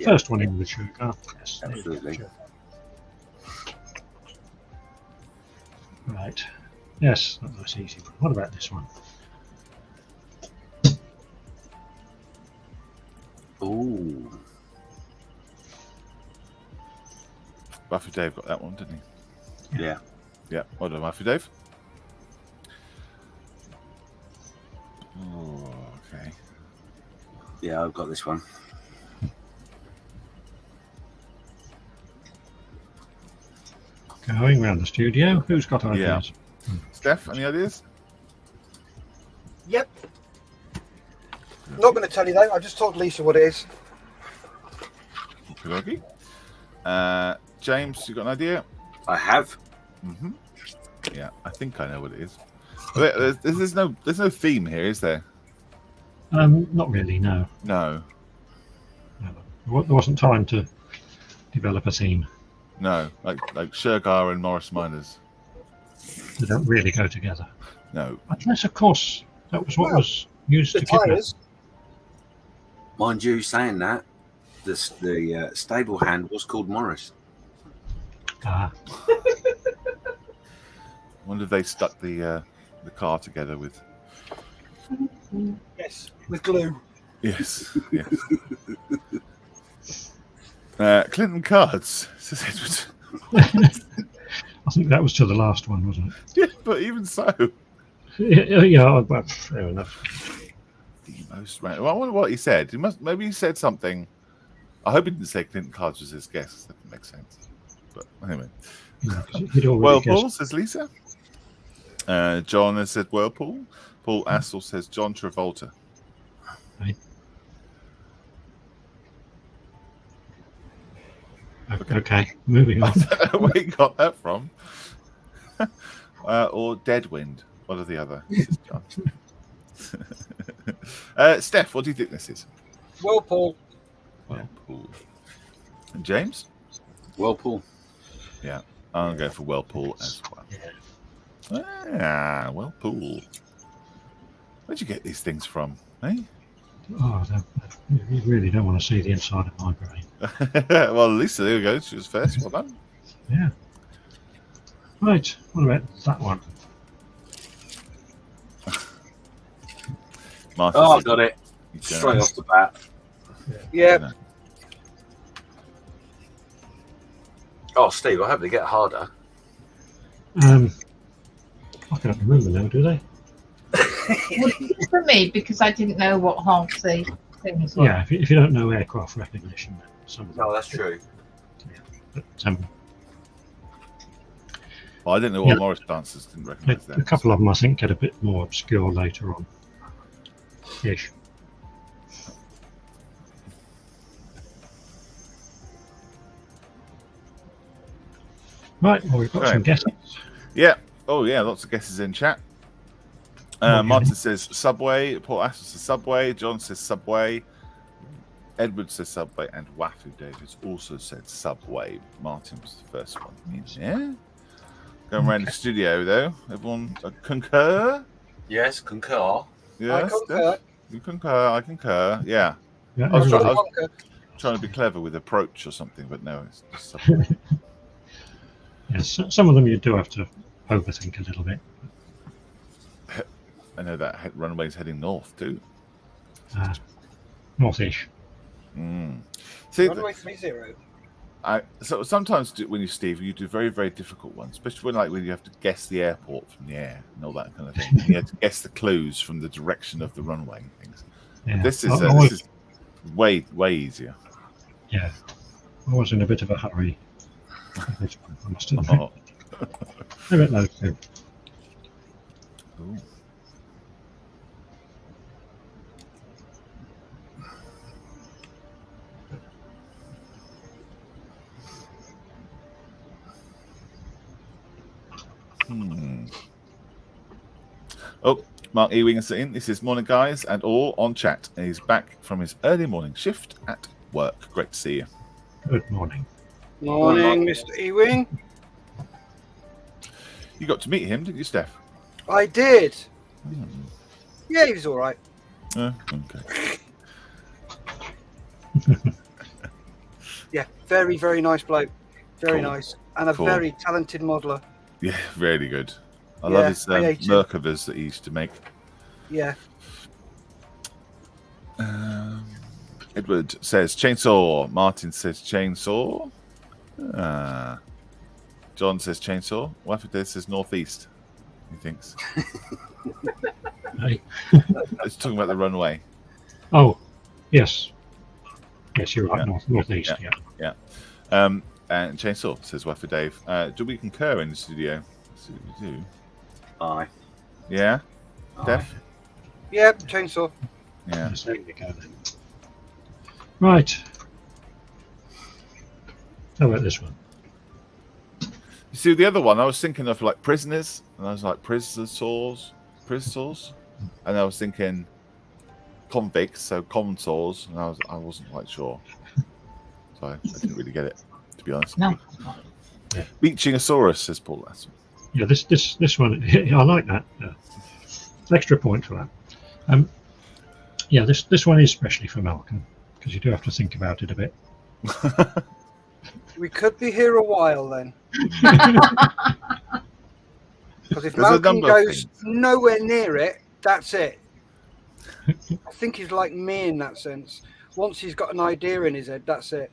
first one in the sugar? Yes. Absolutely. Right. Yes, that's easy. What about this one? Ooh. Buffy Dave got that one, didn't he? Yeah. Yeah. Well done, Buffy Dave. Oh, okay. Yeah, I've got this one. Going round the studio. Who's got ideas? Steph, any ideas? Yep. Not going to tell you though. I just told Lisa what it is. Okay. James, you got an idea? I have. Mm-hmm. Yeah, I think I know what it is. There's no theme here, is there? Not really. No. No. There wasn't time to develop a theme. No. Like Shergar and Morris Miners. They don't really go together. No. Unless, of course, that was what was used The to kidnap. tyres. Mind you, saying that, the stable hand was called Morris. Ah, Wonder if they stuck the car together with. Yes, with glue. Yes. Yes. Clinton cards, says Edward. I think that was to the last one, wasn't it? Yeah, but even so. Yeah, well, fair enough. The most random. Well, I wonder what he said. Maybe he said something. I hope he didn't say Clinton cards was his guess. That would make sense. But anyway. Yeah, 'cause he'd already guessed. Whirlpool, says Lisa. John has said Whirlpool. Paul Assel says John Travolta. Right. Okay, moving I on. don't know where you got that from. Or Deadwind. One or the other. This is John. Steph, what do you think this is? Whirlpool. Whirlpool. And James? Whirlpool. Yeah, I'm going for Whirlpool as well. Ah, Whirlpool. Where'd you get these things from? Eh? Oh, you really don't want to see the inside of my brain. Well, at least there we go. She was first. Well done. Yeah. Right. What about that one? Martin Oh, I says- got it. you Straight don't- off the bat. Yeah. Oh, Steve, I hope they get harder. I can't remember now, do they? Well, it's for me because I didn't know what half the things were. Yeah, if you don't know aircraft recognition, then some of them. No, that's true. But, Well, I didn't know what Yeah. Morris dancers didn't recognise a them. couple of them, I think, get a bit more obscure later on. Ish. Right, well, we've got Right. some guesses. Yeah. Oh, yeah. Lots of guesses in chat. Okay. Martin says Subway. Paul Astor says Subway. John says Subway. Edward says Subway. And Wafu Davis also said Subway. Martin was the first one. Yeah. Going around the studio, though. Everyone concur? Yes, concur. Yes. I concur. You concur. I concur. Yeah. Yeah, I was everybody- trying- Trying to be clever with approach or something, but no, it's just Subway. yes, some of them you do have to overthink a little bit. I know that runway's heading north, too. North-ish. See, Runway 30. so sometimes when you Steve, you do very, very difficult ones, especially when you have to guess the airport from the air and all that kind of thing. You have to guess the clues from the direction of the runway and things. Yeah. This is I was- this is way easier. Yeah, I was in a bit of a hurry. I must admit. Oh. I don't know. Too. Ooh. Oh, Mark Ewing is saying, this is morning, guys, and all on chat. And he's back from his early morning shift at work. Great to see you. Good morning. Morning, Mr. Ewing. You got to meet him, didn't you, Steph? I did. Hmm. Yeah, he was all right. Okay. Yeah, very, very nice bloke. Very Cool. nice. And a Cool. very talented modeller. Yeah, really good. I Yeah, love his I hate him. Merkavas that he used to make. Yeah. Edward says chainsaw. Martin says chainsaw. John says chainsaw. Waffle says northeast. He thinks. Hey. It's talking about the runway. Oh, yes. Yes, you're right. Yeah. Northeast. Yeah. Yeah. And chainsaw says Waffle Dave. Do we concur in the studio? So we do. Aye. Yeah. Aye. Steph? Yeah, chainsaw. Yeah. Yes, there you go then. Right. How about this one? You see, the other one, I was thinking of like prisoners, and I was like prisoners, and I was thinking convicts, so common saws, and I wasn't quite sure, so I didn't really get it, to be honest. No. Beachingosaurus, says Paul. That's Yeah, this one, I like that. Extra point for that. Yeah, this one is especially for Malcolm because you do have to think about it a bit. We could be here a while then. Because if There's a Malcolm number of goes things. nowhere near it, that's it. I think he's like me in that sense. Once he's got an idea in his head, that's it.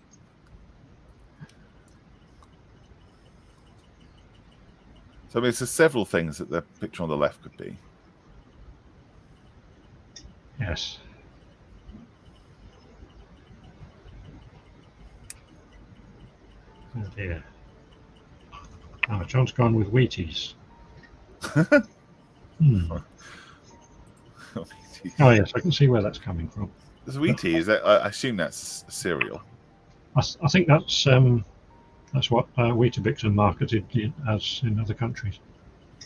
So I mean, there's several things that the picture on the left could be. Yes. Oh dear. Oh, John's gone with Wheaties. Oh yes, I can see where that's coming from. Sweetie, is that? I assume that's cereal. I think that's That's what Weetabix are marketed as in other countries.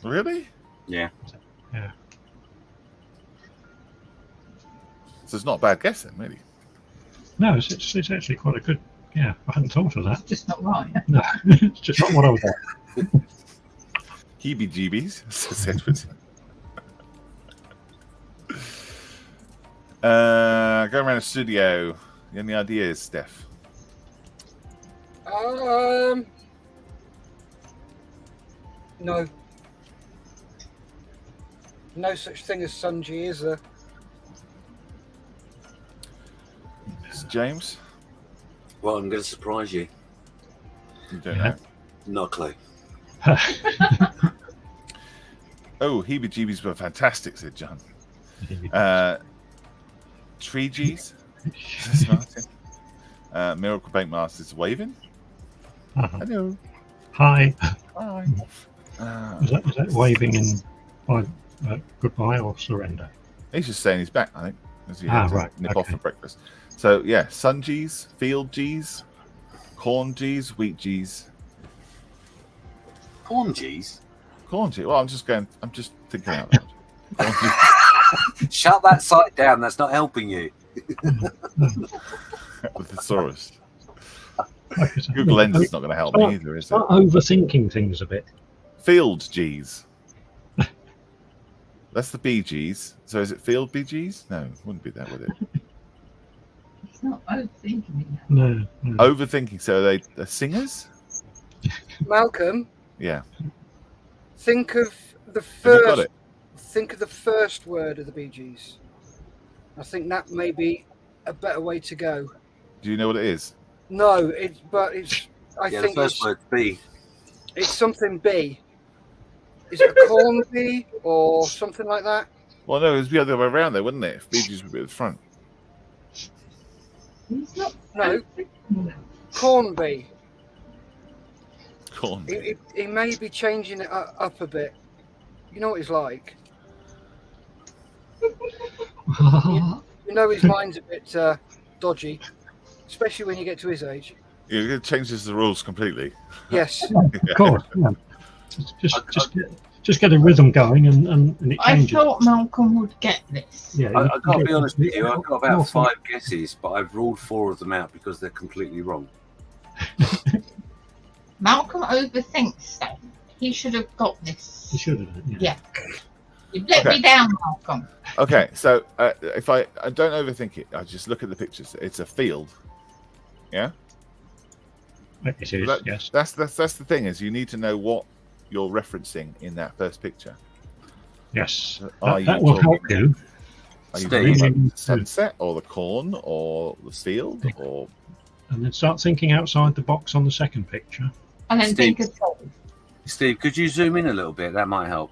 Really? Yeah. Yeah. So it's not a bad guess then, really. No, it's actually quite a good. Yeah, I hadn't thought of that. Just not right. No, it's just not what I was at. Heebie-jeebies, says Edward. Going around the studio. Any ideas, Steph? No. No such thing as Sunji, is there? James? Well, I'm going to surprise you. You don't Yeah. know. Not a clue. Oh, heebie-jeebies were fantastic, said John. Tree G's, says Martin. Miracle Bank Masters waving. Hello. Hi. Hi. Is that waving in by goodbye or surrender? He's just saying he's back, I think. As he had to Right. nip off for breakfast. So, yeah, Sun G's, Field G's, Corn G's, Wheat G's. Corn G's? Corn G. Well, I'm just thinking out loud. Corn G's. Shut that site down. That's not helping you. The thesaurus. Google Lender's not going to help me either, is it? Start overthinking things a bit. Field G's. That's the BGs. So is it Field BGs? No, wouldn't be that, would it? It's not overthinking it. No. Overthinking. So are they singers? Malcolm, Yeah. think of the Have you got first. it? Think of the first word of the Bee Gees. I think that may be a better way to go. Do you know what it is? No, I Yeah, think the first word's B. it's something B. Is it a corn bee or something like that? Well, no, it would be the other way around, though, wouldn't it? If BGs would be at the front. It's not No. overthinking it. Corn bee. Corn. He may be changing it up a bit. You know what he's like. You know his mind's a bit dodgy, especially when you get to his age. Yeah, it changes the rules completely. Yes. Of course. Yeah. Just get a rhythm going and it I changes. thought Malcolm would get this. Yeah, I've got to be honest with you. I've got about More 5 guesses, but I've ruled 4 of them out because they're completely wrong. Malcolm overthinks stuff. He should have got this. You should have. Yeah. You let Okay. me down, Malcolm. Okay, so if I don't overthink it, I just look at the pictures. It's a field. Yeah? It is, That- yes. That's the thing, is you need to know what you're referencing in that first picture. Yes. Are you That will help talking- you. Are you Steve. talking about Really- the sunset or the corn or the field or And then start thinking outside the box on the second picture. And then Steve. think of Todd. Steve, could you zoom in a little bit? That might help.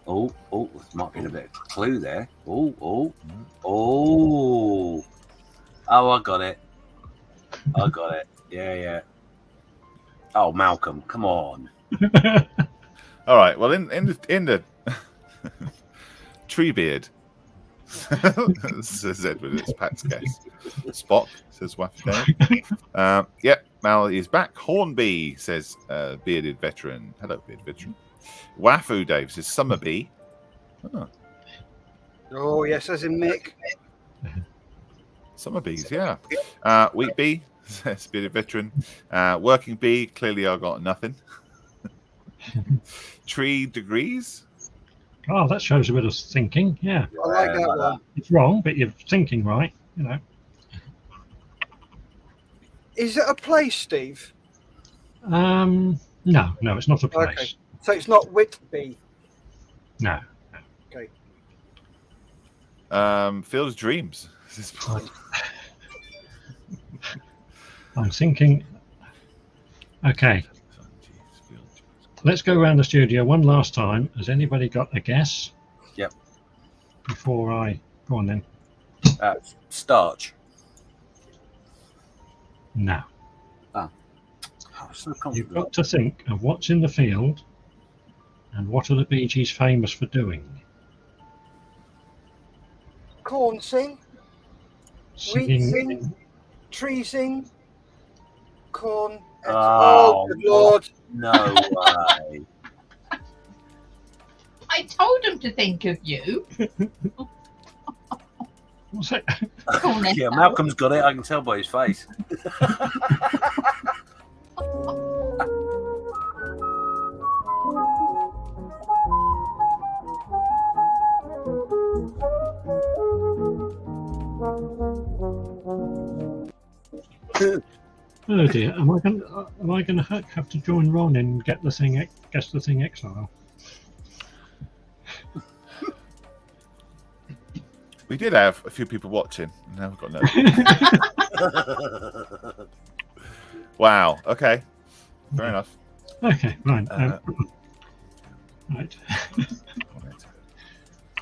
Oh, might be a bit of a clue there. Oh, I got it. Yeah. Oh, Malcolm, come on. all right? Well, in the tree beard, says Edward. It's Pat's guess. Spock, says Waffy. Yep, Mal is back. Hornbee, says bearded veteran. Hello, bearded veteran. Wafu Dave says summer bee. Oh, Oh yes, as in Mick. summer bees, yeah. Wheat bee, says bearded veteran. Working bee, clearly I got nothing. Tree degrees. Oh, that shows a bit of thinking. Yeah. I like that one. It's wrong, but you're thinking right. You know. Is it a place, Steve? No, it's not a place. Okay. So it's not Whitby. No. Okay. Field of dreams. I'm thinking. Okay, let's go around the studio one last time. Has anybody got a guess? Yep. Before I go on then. Starch. No. Oh, so You've confident. got to think of what's in the field and what are the Bee Gees famous for doing. Corn sing. Singing sing, tree sing, corn. Oh, Good lord! No way. I told him to think of you. What's it? Corn Yeah, echo. Malcolm's got it. I can tell by his face. Oh dear, am I going to have to join Ron and get the thing, guess the thing exile? We did have a few people watching. Now we've got no. Wow. Okay. Fair enough. Okay, right. Right.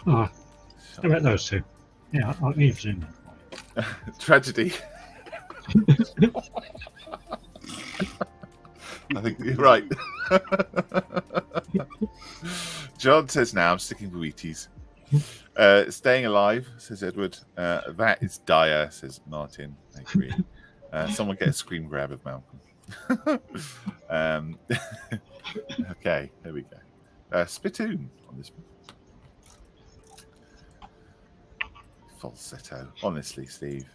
Oh, how about those two? Yeah, I'll leave Zoom. Tragedy. I think you're right. John says now I'm sticking with Wheaties. Staying alive, says Edward. That is dire, says Martin. I agree. Someone get a screen grab of Malcolm. Okay, there we go. Spittoon on this one. Falsetto. Honestly, Steve.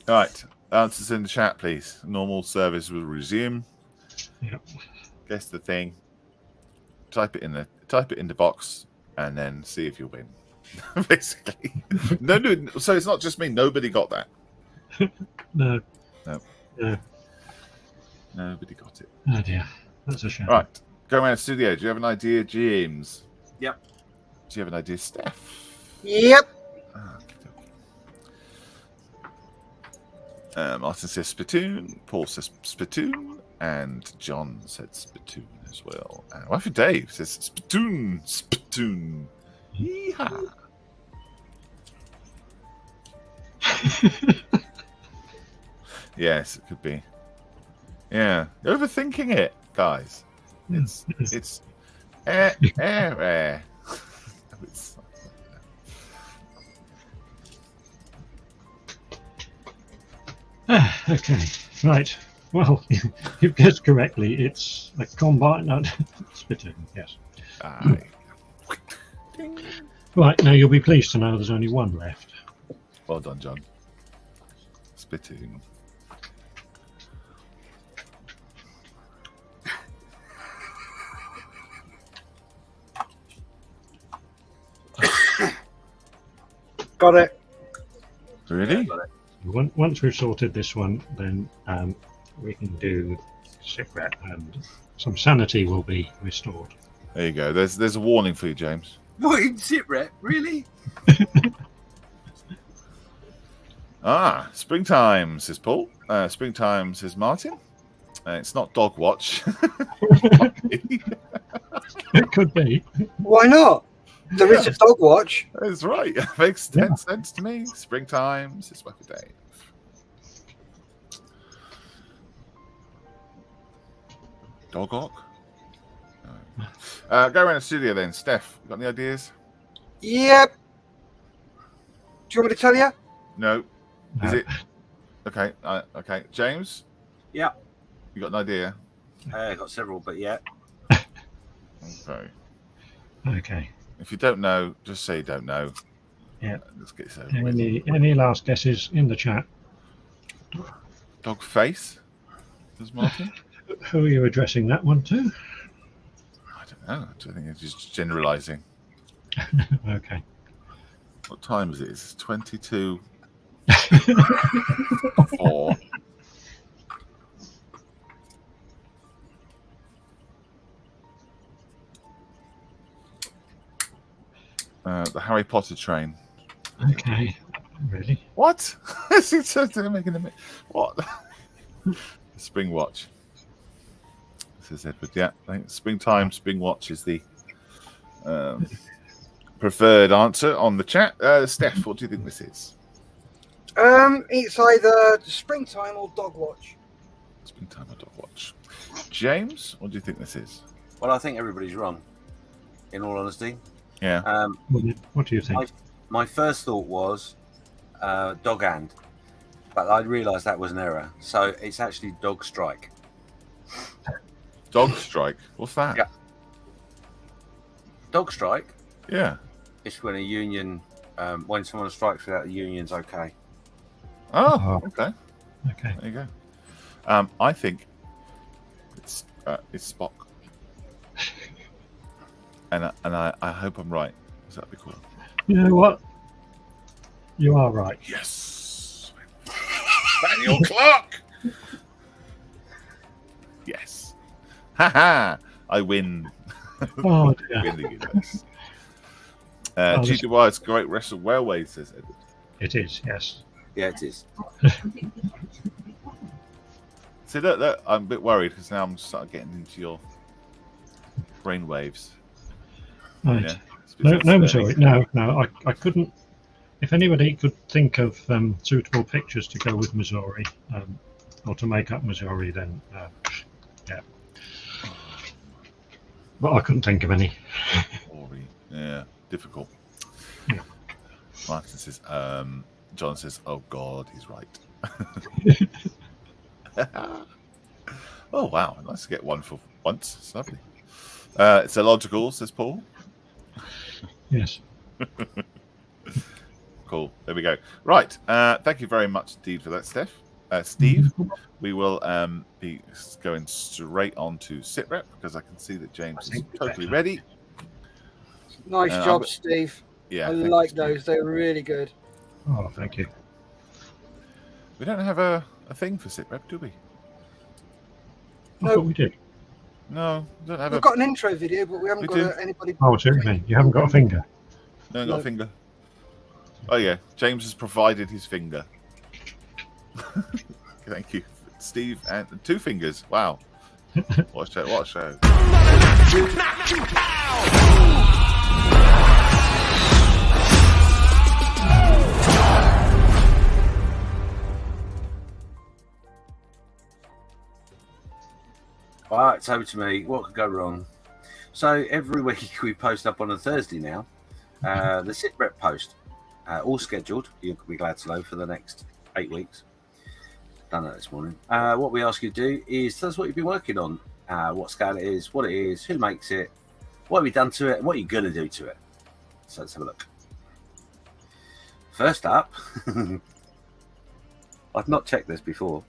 All right. Answers in the chat, please. Normal service will resume. Yep. Guess the thing. Type it in the box, and then see if you win. Basically, no. So it's not just me. Nobody got that. No. No. No. Nobody got it. Oh dear, that's a shame. Right. Go around the studio. Do you have an idea, James? Yep. Do you have an idea, Steph? Yep. Martin says spittoon. Paul says spittoon. And John said spittoon as well. And Wifey Dave says spittoon. Spittoon. Yeehaw. Yes, it could be. Yeah. You're overthinking it, guys. It's It's Okay, right. Well, you've guessed correctly. It's a combine. No, spittoon. Yes. Right now, you'll be pleased to know there's only one left. Well done, John. Spittoon. Got it. Really? Got it. Once we've sorted this one, then we can do shipwreck, and some sanity will be restored. There you go. There's a warning for you, James. What, in Sitrep? Really? Springtime, says Paul. Springtime, says Martin. It's not Dog Watch. It could be. Why not? There is a dog watch. That's right. Makes sense to me. Springtime, says Wifey Dave. Dog Hawk? No. Go around the studio then. Steph, got any ideas? Yep. Do you want me to tell you? No. No. Is it? Okay. Okay. James? Yeah. You got an idea? I got several, but yeah. Okay. Okay. If you don't know, just say you don't know. Yeah. Let's get this over with. Any last guesses in the chat? Dog face? Does Martin? Who are you addressing that one to? I don't know. I think it's just generalising. Okay. What time is it? It's 22. 4. The Harry Potter train. Okay. Really? What? Making a what? Spring watch. Says Edward. Yeah, I think springtime spring watch is the preferred answer on the chat. Steph, what do you think this is? It's either springtime or dog watch. Springtime or dog watch. James, what do you think this is? Well, I think everybody's wrong, in all honesty. Yeah. What do you think? My first thought was dog hand, but I realised that was an error. So it's actually dog strike. Dog strike. What's that? Yeah. Dog strike. Yeah. It's when a union, when someone strikes without a union's okay. Oh, okay. Okay. There you go. I think it's Spock, and I hope I'm right. Does that be cool? You know what? You are right. Yes. Daniel Clark. Yes. Ha! I win. Oh dear. Win the universe. GT Wire's Great Wrestle Railway, says Edward. It is, yes. Yeah, it is. See, look, I'm a bit worried because now I'm starting getting into your brain waves. Right. Yeah, No, Missouri. No. I couldn't. If anybody could think of suitable pictures to go with Missouri, or to make up Missouri, then yeah. But I couldn't think of any. Yeah, difficult. Yeah. Martin says, John says, "Oh God, he's right." Oh wow, nice to get one for once. It's lovely. It's illogical, says Paul. Yes. Cool. There we go. Right. Thank you very much indeed for that, Steve. We will be going straight on to SitRep because I can see that James is totally ready. Nice job, Steve. Yeah, I like those. They're really good. Oh, thank you. We don't have a thing for SitRep, do we? I thought we did. No, we don't have We've got an intro video, but we haven't got anybody. Oh, certainly. You haven't got a finger. No, not a finger. Oh yeah, James has provided his finger. Thank you, Steve, and 2 fingers. Wow, what a show! What a show! All right, it's over to me. What could go wrong? So every week we post up on a Thursday now. The SitRep post, all scheduled. You'll be glad to know for the next 8 weeks. Done that this morning. What we ask you to do is tell us what you've been working on, what scale it is, what it is, who makes it, what have you done to it, and what you're going to do to it. So let's have a look. First up, I've not checked this before.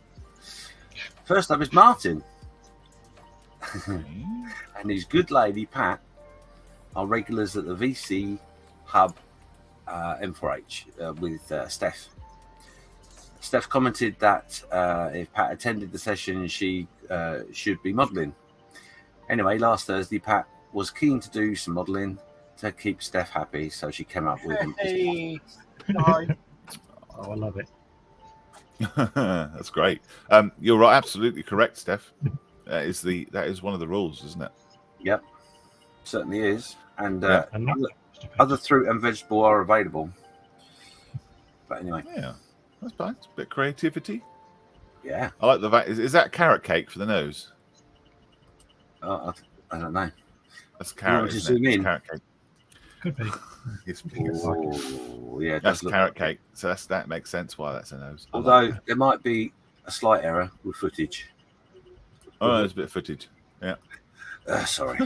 First up is Martin. And his good lady, Pat, are regulars at the VC Hub M4H with Steph. Steph commented that if Pat attended the session, she should be modelling. Anyway, last Thursday, Pat was keen to do some modelling to keep Steph happy, so she came up with him. Hey. Oh, I love it. That's great. You're right, absolutely correct, Steph. That is one of the rules, isn't it? Yep, certainly is. And other fruit and vegetable are available. But anyway, yeah, that's nice. A bit of creativity. Yeah, I like the fact. Is that carrot cake for the nose? I don't know. That's carrot. You zoom in? Carrot cake. Could be. Yes, please. Oh, yeah, that's carrot cake. So that makes sense why that's a nose. Although there might be a slight error with footage. Oh, there's a bit of footage. Yeah. Sorry.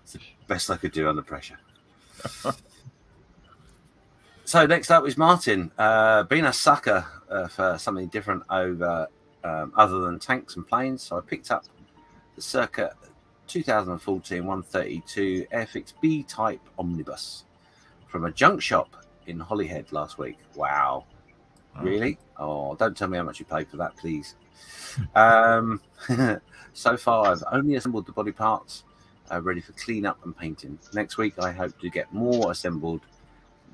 It's the best I could do under pressure. So next up is Martin. Being a sucker for something different over other than tanks and planes, so I picked up the circa 2014 132 Airfix B-type omnibus from a junk shop in Holyhead last week. Wow. Really? Oh, don't tell me how much you paid for that, please. So far, I've only assembled the body parts ready for cleanup and painting. Next week, I hope to get more assembled,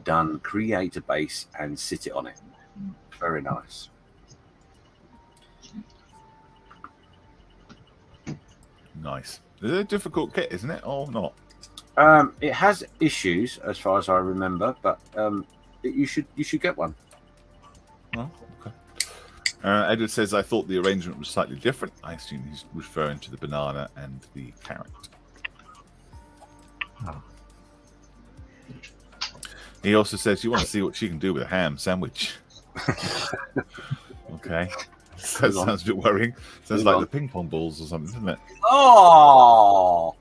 done, create a base, and sit it on it. Very nice. Nice. It's a difficult kit, isn't it, or not? It has issues, as far as I remember, but you should get one. Oh, okay. Edward says, I thought the arrangement was slightly different. I assume he's referring to the banana and the carrot. Oh, He also says you want to see what she can do with a ham sandwich. Okay. That sounds a bit worrying. Sounds like the ping pong balls or something, doesn't it? Oh,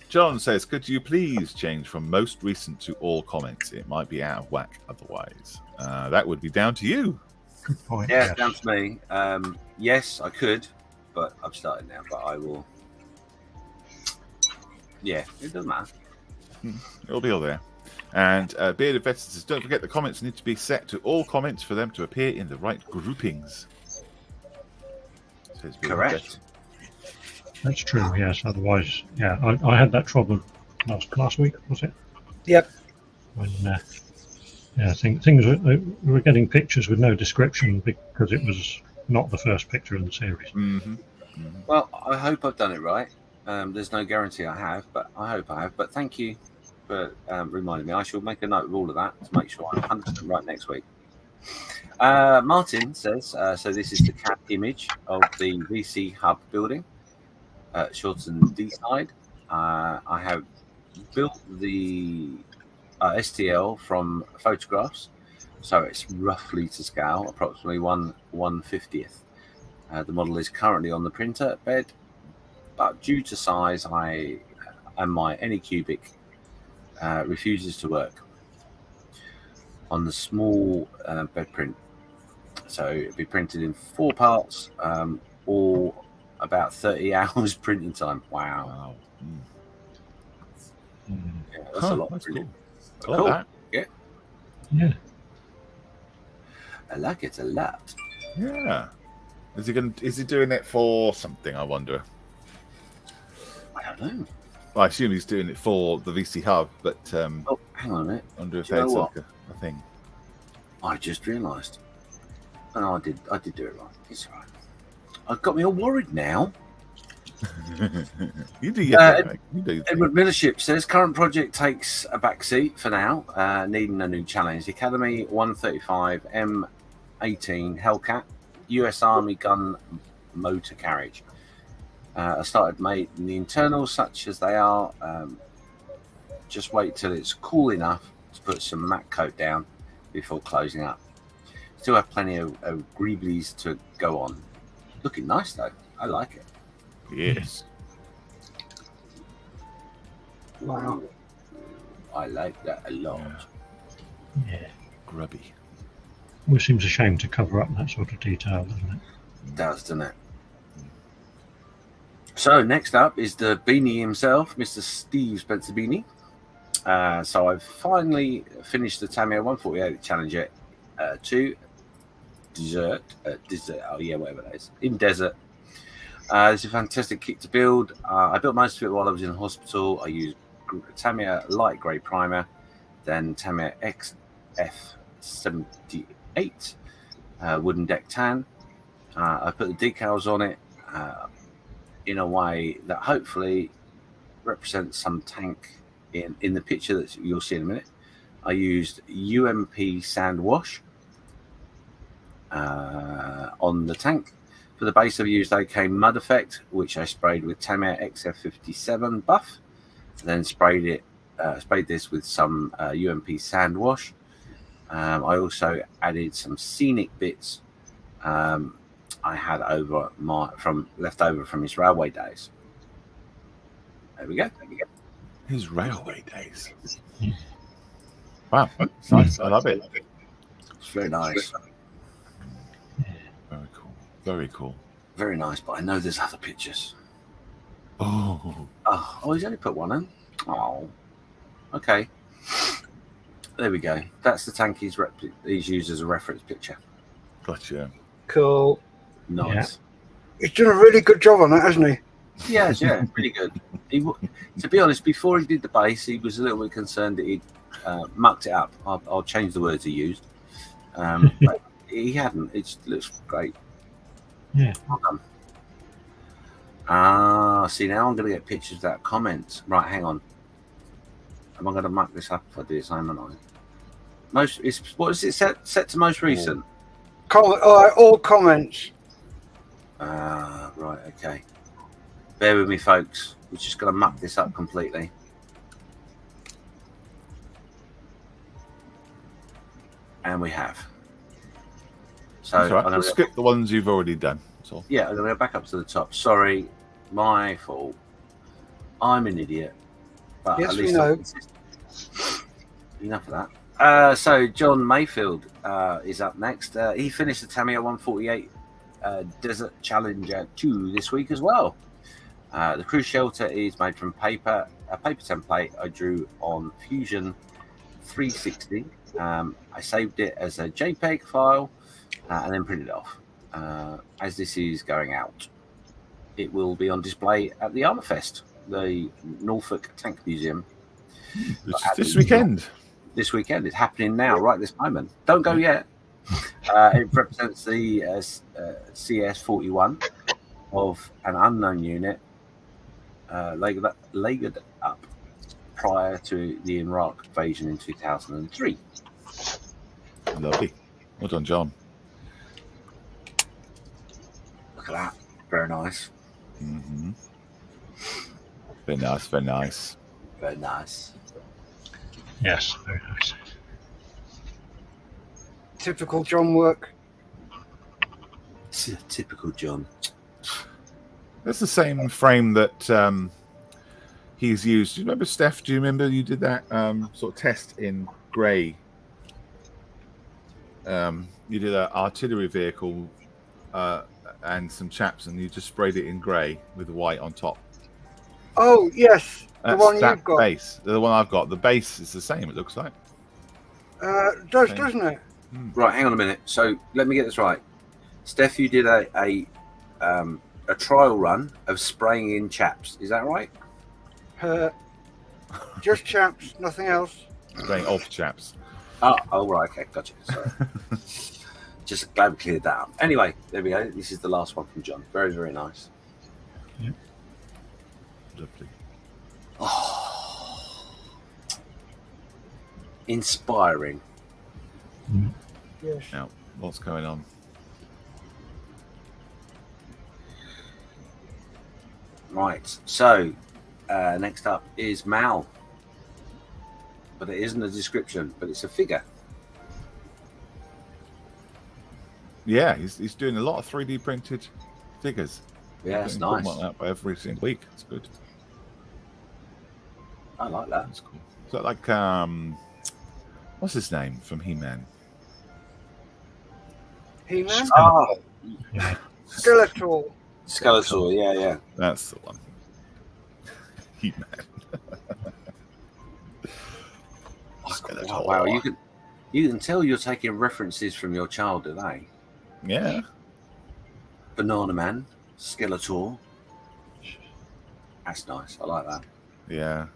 John says, could you please change from most recent to all comments? It might be out of whack otherwise. That would be down to you. good point. yeah, yes. down to me. Yes, I could, but I've started now. But I will. Yeah, it doesn't matter. It'll be all there. And Bearded Veteran says, don't forget the comments need to be set to all comments for them to appear in the right groupings. Says Bearded Correct. Veteran. That's true, yes. Otherwise, yeah, I had that trouble last week, was it? Yep. When, things we were getting pictures with no description because it was not the first picture in the series. Mm-hmm. Well, I hope I've done it right. There's no guarantee I have, but I hope I have. But thank you for reminding me. I shall make a note of all of that to make sure I'm 100% right next week. Martin says, so this is the CAD image of the VC Hub building at Shorten D-side. I have built the STL from photographs, so it's roughly to scale, approximately 1/50th. The model is currently on the printer bed, but due to size, my Anycubic refuses to work on the small bed print. So it'll be printed in 4 parts, all about 30 hours printing time. Wow. Yeah, that's a lot. That's Brilliant. cool. I like that. Yeah. I like it a lot. Yeah. Is he doing it for something, I wonder? I don't know. Well, I assume he's doing it for the VC Hub, but Oh, hang on a minute. I wonder if Do you know that's what? like a thing. I just realised. Oh, I did do it right. It's all right. I've got me all worried now. You do your thing, mate. You do your thing. Edward Millership says current project takes a backseat for now, needing a new challenge. The Academy 135 M18 Hellcat US Army gun motor carriage. I started making the internals such as they are. Just wait till it's cool enough to put some matte coat down before closing up. Still have plenty of greeblies to go on. Looking nice though. I like it. Yes. Wow. I like that a lot. Yeah. Grubby. Always seems a shame to cover up that sort of detail, doesn't it? It does, doesn't it? So next up is the beanie himself, Mr. Steve Spencer Beanie. So I've finally finished the Tamiya 148 Challenger 2 Desert. Oh yeah, whatever that is. In Desert. This is a fantastic kit to build. I built most of it while I was in hospital. I used Tamiya light grey primer, then Tamiya XF78 wooden deck tan. I put the decals on it in a way that hopefully represents some tank in the picture that you'll see in a minute. I used UMP sand wash on the tank. For the base, I've used OK Mud Effect, which I sprayed with Tamiya XF57 buff, then sprayed this with some UMP sand wash. I also added some scenic bits I had left over from his railway days. There we go. His railway days. Wow, it's nice. I love it. It's very nice. Very cool. Very cool. Very nice, but I know there's other pictures. Oh. Oh, he's only put one in. Oh, okay. There we go. That's the tank he's used as a reference picture. Gotcha. Cool. Nice. He's done a really good job on that, hasn't he? Yeah, pretty good. To be honest, before he did the base, he was a little bit concerned that he'd mucked it up. I'll change the words he used. But he hadn't. It looks great. Yeah. Well done. See, now I'm going to get pictures without comments. Right, hang on. Am I going to muck this up if I do the same or not? What is it set to most recent? All comments. Right, okay. Bear with me, folks. We're just going to muck this up completely. And we have. So That's all right. I'm We'll gonna, skip the ones you've already done. That's all. yeah, I'm going to go back up to the top. Sorry, my fault. I'm an idiot. But Yes, at we least know. I'm consistent. Enough of that. So John Mayfield is up next. He finished the Tamiya 148 Desert Challenger 2 this week as well. The crew shelter is made from paper, a paper template I drew on Fusion 360. I saved it as a JPEG file and then printed it off. As this is going out, it will be on display at the Armour Fest, the Norfolk Tank Museum. This weekend. This weekend. It's happening now, right this moment. Don't go yet. It represents the CS-41 of an unknown unit lagered up prior to the Iraq invasion in 2003. Lovely. Well done, John. Look at that. Very nice. Mm-hmm. Very nice, very nice. Very nice. Yes, very nice. Typical John work. Typical John. That's the same frame that he's used. Do you remember, Steph? Do you remember you did that sort of test in grey? You did an artillery vehicle and some chaps, and you just sprayed it in grey with white on top. Oh, yes. The That's one that you've got. base. The one I've got. The base is the same, it looks like. Doesn't it? Right, hang on a minute. So let me get this right. Steph, you did a trial run of spraying in chaps. Is that right? Just chaps, nothing else. Spraying off chaps. Oh, right. Okay, gotcha. Sorry. Just glad we cleared that up. Anyway, there we go. This is the last one from John. Very, very nice. Yep. Lovely. Oh, inspiring. Yes. Now, what's going on? Right. So, next up is Mal. But it isn't a description, but it's a figure. Yeah, he's doing a lot of 3D printed figures. Yeah, it's He's doing nice. Like that every single week. It's good. I like that. That's cool. Is that like what's his name from He-Man? He-Man? Oh, Yeah. Skeletal. Skeletal. Yeah. That's the one. He-Man. Skeletal. Wow, you can tell you're taking references from your childhood, eh? Yeah. Banana Man, Skeletor. That's nice. I like that. Yeah.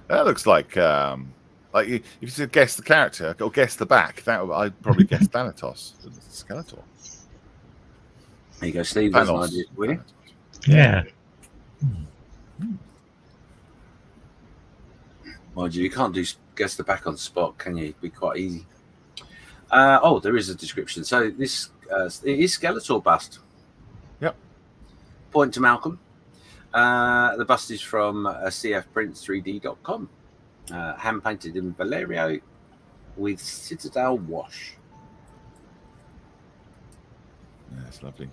That looks like if you said guess the character or guess the back, I'd probably guess Thanatos. Skeletor. There you go, Steve. That's an Thanos. idea for you. Yeah. Mind you can't do guess the back on the spot, can you? It'd be quite easy. There is a description. So this it is Skeletal Bust. Yep. Point to Malcolm. The bust is from cfprints3d.com. Hand painted in Valerio with Citadel wash. Yeah, it's lovely.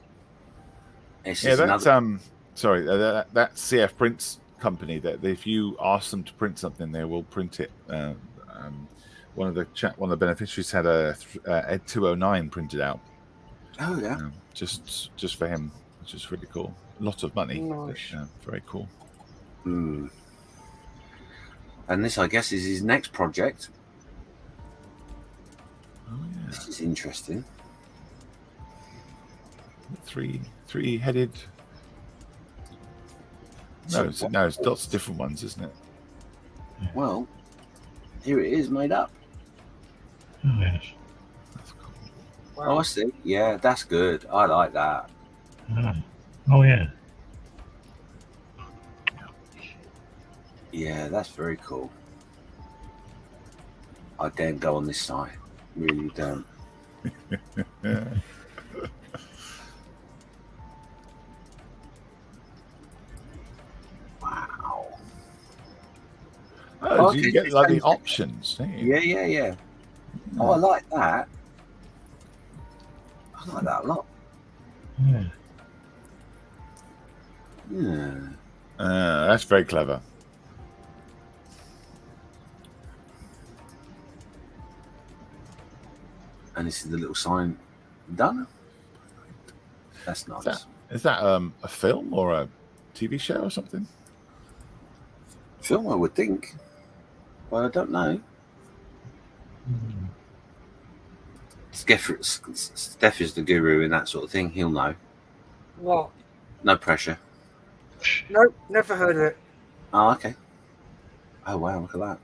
It's Yeah, just that's another. sorry, that CF Prints company. That if you ask them to print something, they will print it. One of the beneficiaries had a Ed 209 printed out. Oh yeah. Just for him, which is really cool. A lot of money. Nice. But, very cool. Hmm. And this, I guess, is his next project. Oh yeah, This is interesting. three-headed. No, it's lots of different ones, isn't it? Well, here it is, made up. Oh, yes. That's cool. Oh, I see. Yeah, that's good. I like that. Oh, yeah. Yeah, that's very cool. I daren't go on this side. Really don't. Yeah. Wow. Oh, Okay, you get so like the it's- options, don't you? Yeah. Oh, I like that. I like that a lot. Yeah. Yeah. That's very clever. And this is the little sign done. That's nice. Is that a film or a TV show or something? Film, I would think. Well, I don't know. Mm. Steph is the guru in that sort of thing. He'll know. What? No pressure. Nope, never heard of it. Oh, okay. Oh, wow, look at that.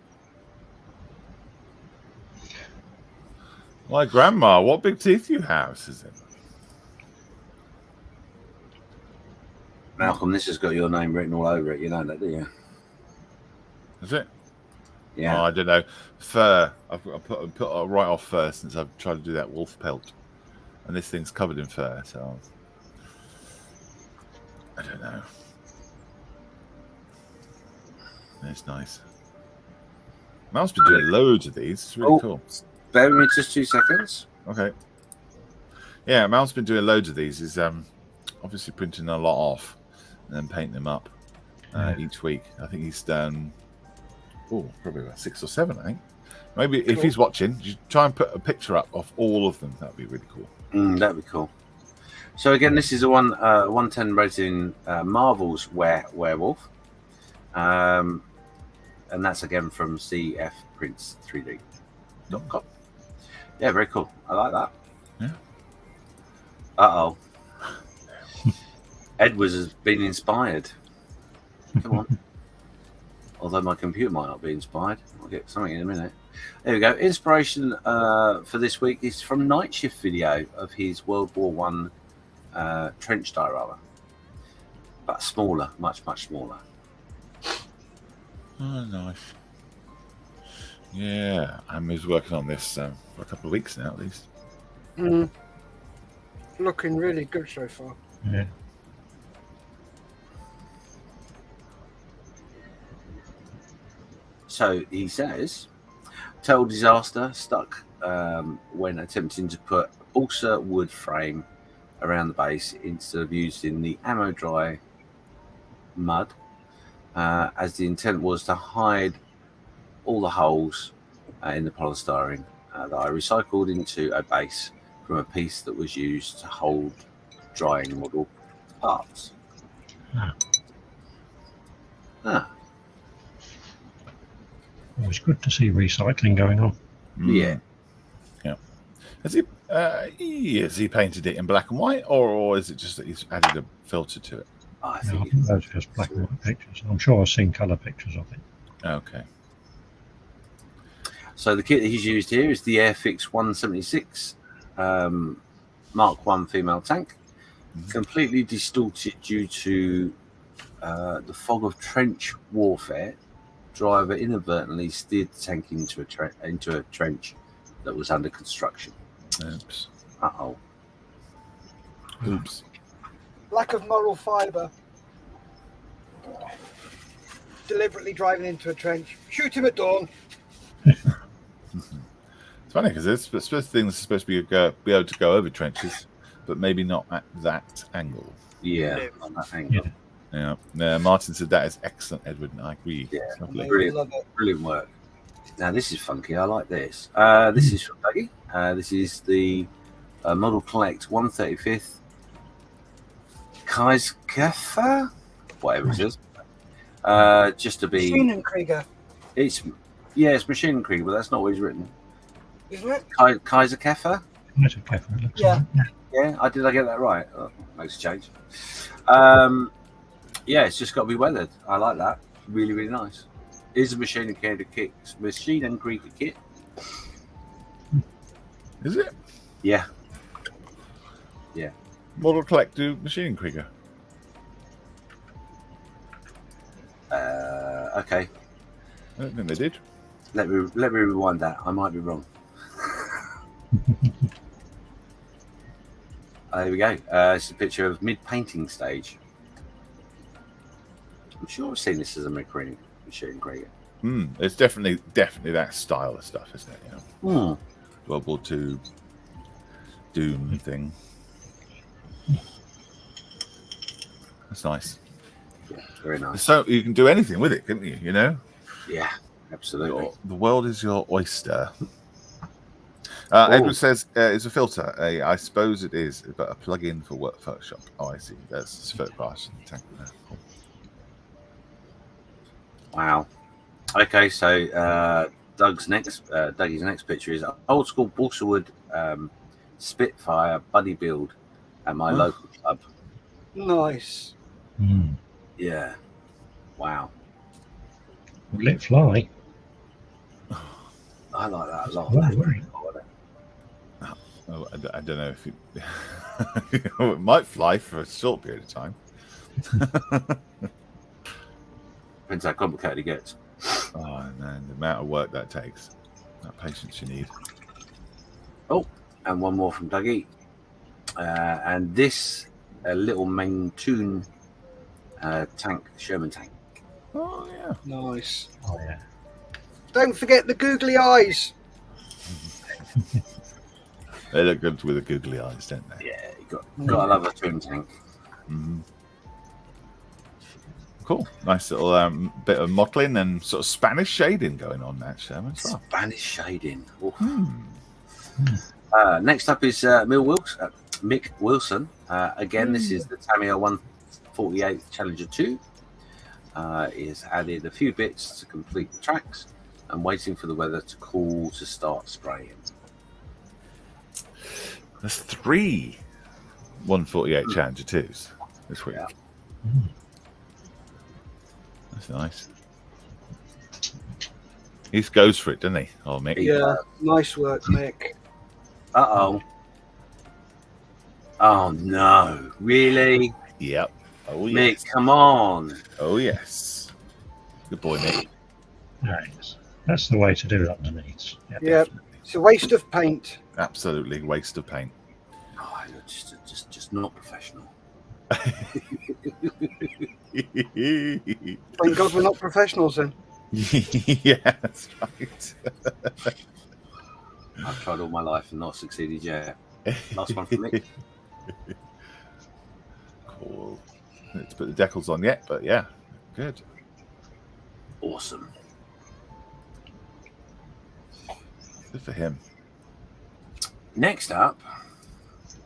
My grandma, what big teeth you have, says it. Malcolm, this has got your name written all over it. You know that, do you? Is it? Yeah. Oh, I don't know. Fur. I've put it right off fur since I've tried to do that wolf pelt. And this thing's covered in fur, so I don't know. It's nice. Mal's been doing loads of these. It's really cool. Bear with me just 2 seconds. Okay. Yeah, Mal's been doing loads of these. He's obviously printing a lot off and then painting them up each week. I think he's done probably about 6 or 7, I think. Maybe if he's watching, you try and put a picture up of all of them. That'd be really cool. That'd be cool. So again, this is a 110 rating Marvel's Werewolf. And that's again from cfprints3d.com. Yeah, very cool. I like that. Yeah. Uh-oh. Edwards has been inspired. Come on. Although my computer might not be inspired. I'll get something in a minute. There we go. Inspiration for this week is from Night Shift video of his World War One trench diorama. But smaller, much, much smaller. Oh, nice. Yeah, I was working on this for a couple of weeks now, at least. Looking really good so far. Yeah. So he says, total disaster stuck when attempting to put balsa wood frame around the base instead of using the ammo dry mud, as the intent was to hide all the holes in the polystyrene that I recycled into a base from a piece that was used to hold drying model parts. It's good to see recycling going on. Yeah. Has he painted it in black and white, or is it just that he's added a filter to it? I I think think those are just black and white pictures. I'm sure I've seen colour pictures of it. Okay. so. The kit that he's used here is the Airfix 176 Mark 1 female tank, completely distorted due to the fog of trench warfare. Driver inadvertently steered the tank into a trench that was under construction. Oops. Uh-oh. Oops. Lack of moral fibre. Deliberately driving into a trench. Shoot him at dawn. It's funny because it's supposed to things are supposed to be able to go over trenches, but maybe not at that angle. Yeah. On that angle. Yeah. Yeah. Martin said that is excellent, Edward, and I agree. Yeah. It's lovely. Brilliant. Brilliant work. Now this is funky. I like this. This is from Dougie. This is the Model Collect 135th Kaiserkefer, whatever it is. Just to be, Maschinenkrieger, it's Maschinenkrieger, but that's not what he's written. isn't it? Kaiserkefer. That's a careful. It looks Yeah. like. Yeah, did I get that right? Oh, makes a change. Yeah, it's just got to be weathered. I like that. Really, really nice. Is a Maschinenkrieger kit. Is it? Yeah. Model Collect do Maschinenkrieger. Okay. I don't think they did. Let me rewind that. I might be wrong. There we go. It's a picture of mid-painting stage. I'm sure I've seen this as a Maschinenkrieger. It's definitely that style of stuff, isn't it? You know? World War II Doom thing. That's nice. Yeah, very nice. So you can do anything with it, can't you? You know, Yeah, absolutely. the world is your oyster. Oh. Edward says it's a filter. I suppose it is, but a plug-in for work Photoshop. Oh, I see. That's photographs in the tank there. Cool. Wow. Okay, so Dougie's next picture is old school balsa wood Spitfire buddy build at my local club. Nice. Mm. Yeah. Wow. Will it fly? I like that a lot. Oh, That's right. pretty cool, isn't it? Oh, I don't know if it, it might fly for a short period of time. Depends how complicated it gets. Oh, man, the amount of work that takes, that patience you need. Oh, and one more from Dougie. And this little Mantoon tank, Sherman tank. Oh, yeah. Nice. Oh, yeah. Don't forget the googly eyes. They look good with the googly eyes, don't they? Yeah, you got to love a twin tank. Mm-hmm. Cool. Nice little bit of mottling and sort of Spanish shading going on there, Sherman. As well. Spanish shading. Hmm. Next up is Mick Wilson. Again, this is the Tamiya 148 Challenger 2. He has added a few bits to complete the tracks and waiting for the weather to cool to start spraying. There's 3 148 Challenger 2s this week. Yeah. That's nice. He goes for it, doesn't he? Oh, Mick. Yeah, nice work, Mick. Uh-oh. Oh, no. Really? Yep. Oh, Mick, yes. come on. Oh, yes. Good boy, Mick. Nice. That's the way to do it underneath. Yeah. Yeah, it's a waste of paint. Absolutely waste of paint. Oh, you're just not professional. Thank God we're not professionals then. Yeah, that's right. I've tried all my life and not succeeded yet. Last one for Mick. Cool. Let's put the decals on yet, but yeah, good. Awesome. Good for him. Next up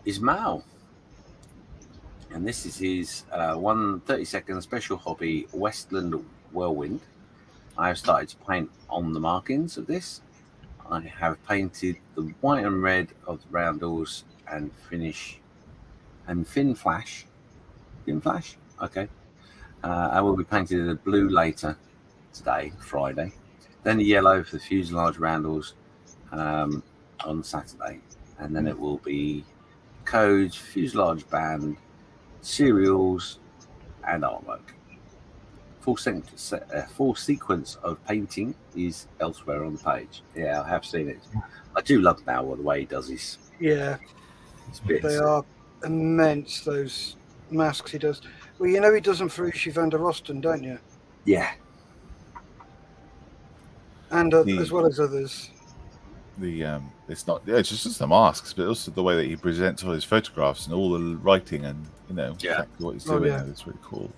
is Mal. And this is his 130-second special hobby, Westland Whirlwind. I have started to paint on the markings of this. I have painted the white and red of the roundels and fin flash. Fin flash? Okay. I will be painting the blue later today, Friday. Then the yellow for the fuselage roundels on Saturday. And then it will be codes, fuselage band, serials, and artwork. Full sequence of painting is elsewhere on the page. Yeah, I have seen it. I do love Mal the way he does his Yeah, bits. they are immense, those masks he does. Well, you know he does them for Ushi van der Rosten, don't you? Yeah. And as well as others. It's not, yeah, it's just the masks, but also the way that he presents all his photographs and all the writing and exactly what he's doing. Yeah. It's really cool.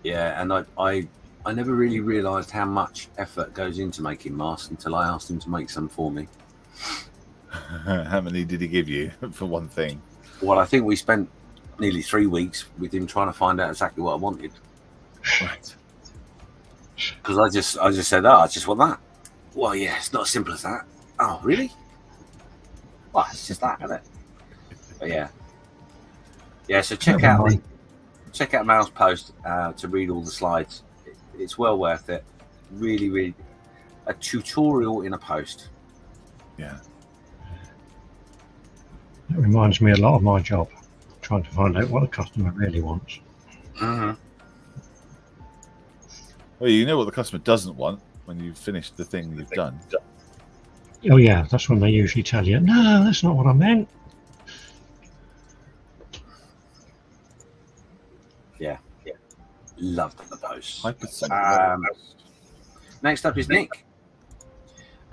Yeah, and I never really realised how much effort goes into making masks until I asked him to make some for me. How many did he give you for one thing? Well, I think we spent nearly 3 weeks with him trying to find out exactly what I wanted. Right. Because I just said, I just want that. Well, yeah, it's not as simple as that. Oh, really? Well, it's just that, isn't it? But yeah. Yeah, so check out Mal's post to read all the slides. It's well worth it. Really, really a tutorial in a post. Yeah. It reminds me a lot of my job, trying to find out what the customer really wants. Mm-hmm. Well, you know what the customer doesn't want when you've finished the thing you've done. Oh yeah, that's when they usually tell you, no, that's not what I meant. Yeah. Loved the post. 5%. Next up is Nick.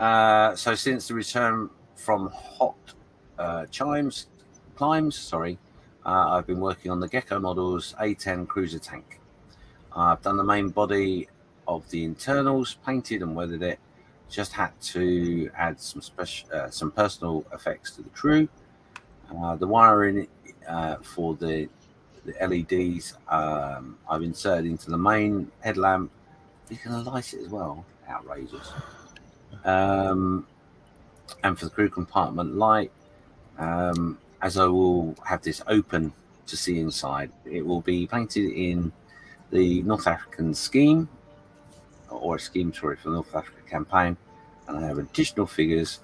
So since the return from hot climbs, I've been working on the Gecko model's A10 cruiser tank. I've done the main body of the internals, painted and weathered it. Just had to add some personal effects to the crew. The wiring for the LEDs I've inserted into the main headlamp. You can light it as well. Outrageous. And for the crew compartment light, as I will have this open to see inside, it will be painted in the North African scheme, or a scheme, sorry, for the North Africa campaign. And I have additional figures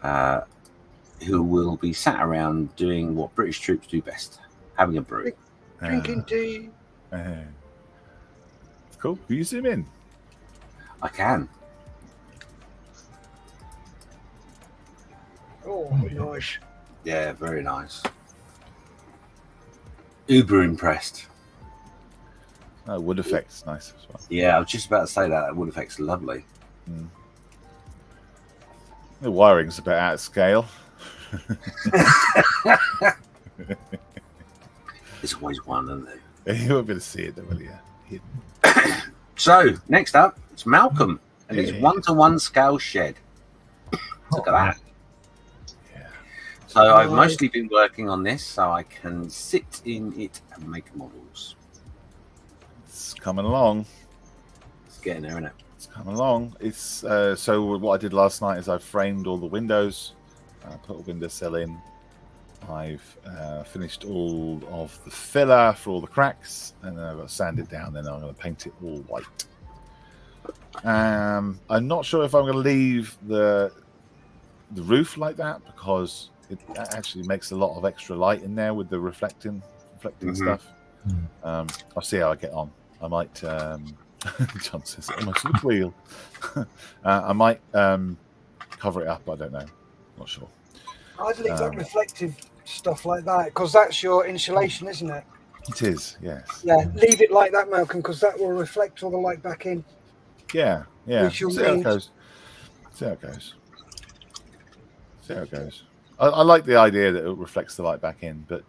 who will be sat around doing what British troops do best, having a brew. Drinking tea. It's cool. Can you zoom in? I can. Oh, nice. Yeah, very nice. Uber impressed. Oh, wood effects, nice as well. Yeah, I was just about to say that wood effect's lovely. The wiring's a bit out of scale. There's always one, isn't there? You won't be able to see it, though, will you? So, next up, it's Malcolm and his Yeah. 1-to-1 scale shed. Look at that. Yeah. So, I've mostly been working on this so I can sit in it and make models. It's coming along. It's getting there, isn't it? It's coming along. It's so what I did last night is I framed all the windows, put a windowsill in. I've finished all of the filler for all the cracks, and then I've got to sand it down. Then I'm going to paint it all white. I'm not sure if I'm going to leave the roof like that, because it actually makes a lot of extra light in there with the reflecting stuff. I'll see how I get on. I might. John says almost a wheel. I might cover it up. I don't know. Not sure. I'd leave that reflective stuff like that, because that's your insulation, isn't it? It is, yes. Yeah, leave it like that, Malcolm, because that will reflect all the light back in. Yeah. Which you'll See how it need. goes. I like the idea that it reflects the light back in, but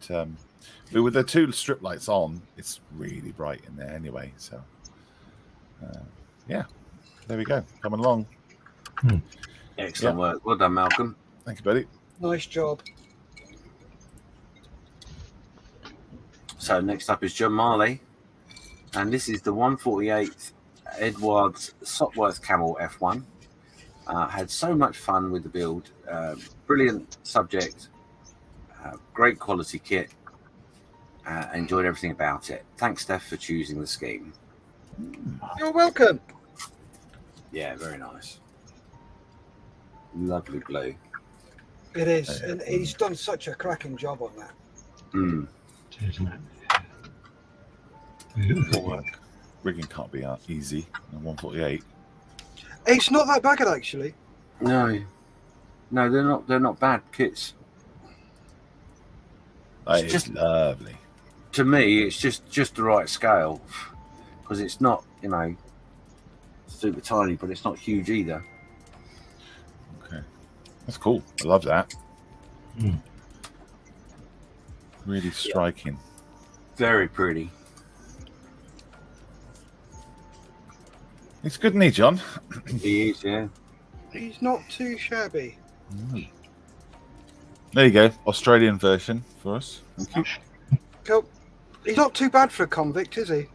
with the two strip lights on, it's really bright in there anyway. So, yeah, there we go. Coming along. Excellent work. Well done, Malcolm. Thank you, buddy. Nice job. So next up is John Marley, and this is the 148th Edwards Sopworth Camel F1. Had so much fun with the build. Brilliant subject, great quality kit. Enjoyed everything about it. Thanks, Steph, for choosing the scheme. You're welcome. Yeah, very nice. Lovely blue. It is, and he's done such a cracking job on that. Isn't it? Good work. Rigging can't be easy on 148. It's not that bad, actually. No, they're not bad kits. That It's is just- lovely. To me, it's just the right scale, because it's not, super tiny, but it's not huge either. Okay, that's cool. I love that. Really striking. Very pretty. It's good, isn't he, John? He is, yeah. He's not too shabby. There you go, Australian version for us. Thank you. Cool. He's not too bad for a convict, is he?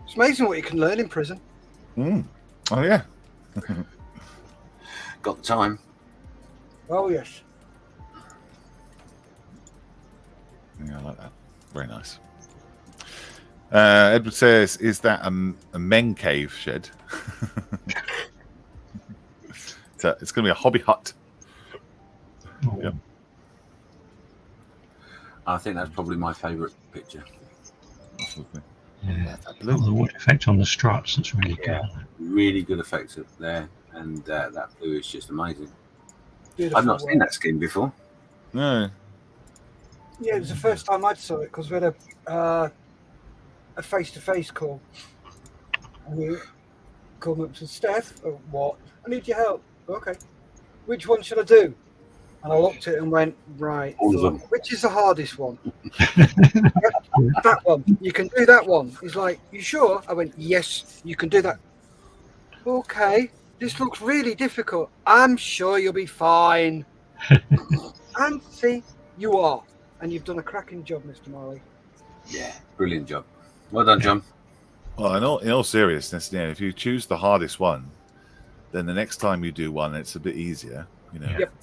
It's amazing what you can learn in prison. Oh yeah. Got the time. Oh, yes. Yeah, I like that. Very nice. Edward says, "Is that a men cave shed?" It's going to be a hobby hut. Yep. I think that's probably my favourite picture. Absolutely. Yeah. That Got blue. the wood effect on the struts. That's really good. Yeah. Really good effects up there, and that blue is just amazing. Beautiful I've not work. seen that skin before. No. Yeah, it was the first time I saw it because we had a face-to-face call. And he called me up and said, Steph, what? I need your help. Okay. Which one should I do? And I looked at it and went, right. All of them. Which is the hardest one? That one. You can do that one. He's like, you sure? I went, yes, you can do that. Okay. This looks really difficult. I'm sure you'll be fine. And see, you are. And you've done a cracking job, Mr. Marley. Yeah, brilliant job. Well done, John. Well, in all seriousness, if you choose the hardest one, then the next time you do one, it's a bit easier. Yep.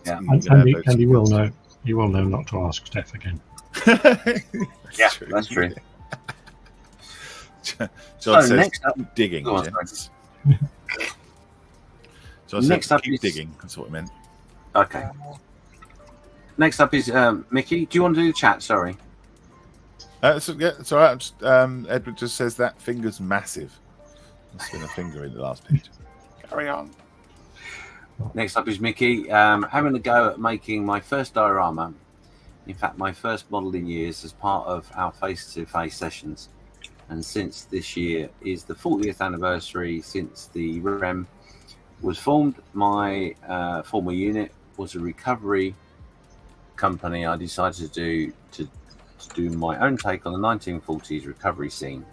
And you will know. You will know not to ask Steph again. That's true. John says, next up, keep digging. John next says, up keep digging. That's what I meant. Okay. Next up is Mickey. Do you want to do the chat? Sorry. It's all right. Edward just says that finger's massive. There's been a finger in the last picture. Carry on. Next up is Mickey. Having a go at making my first diorama. In fact, my first model in years as part of our face-to-face sessions. And since this year is the 40th anniversary since the REM was formed, my former unit was a recovery company. I decided to do my own take on the 1940s recovery scene.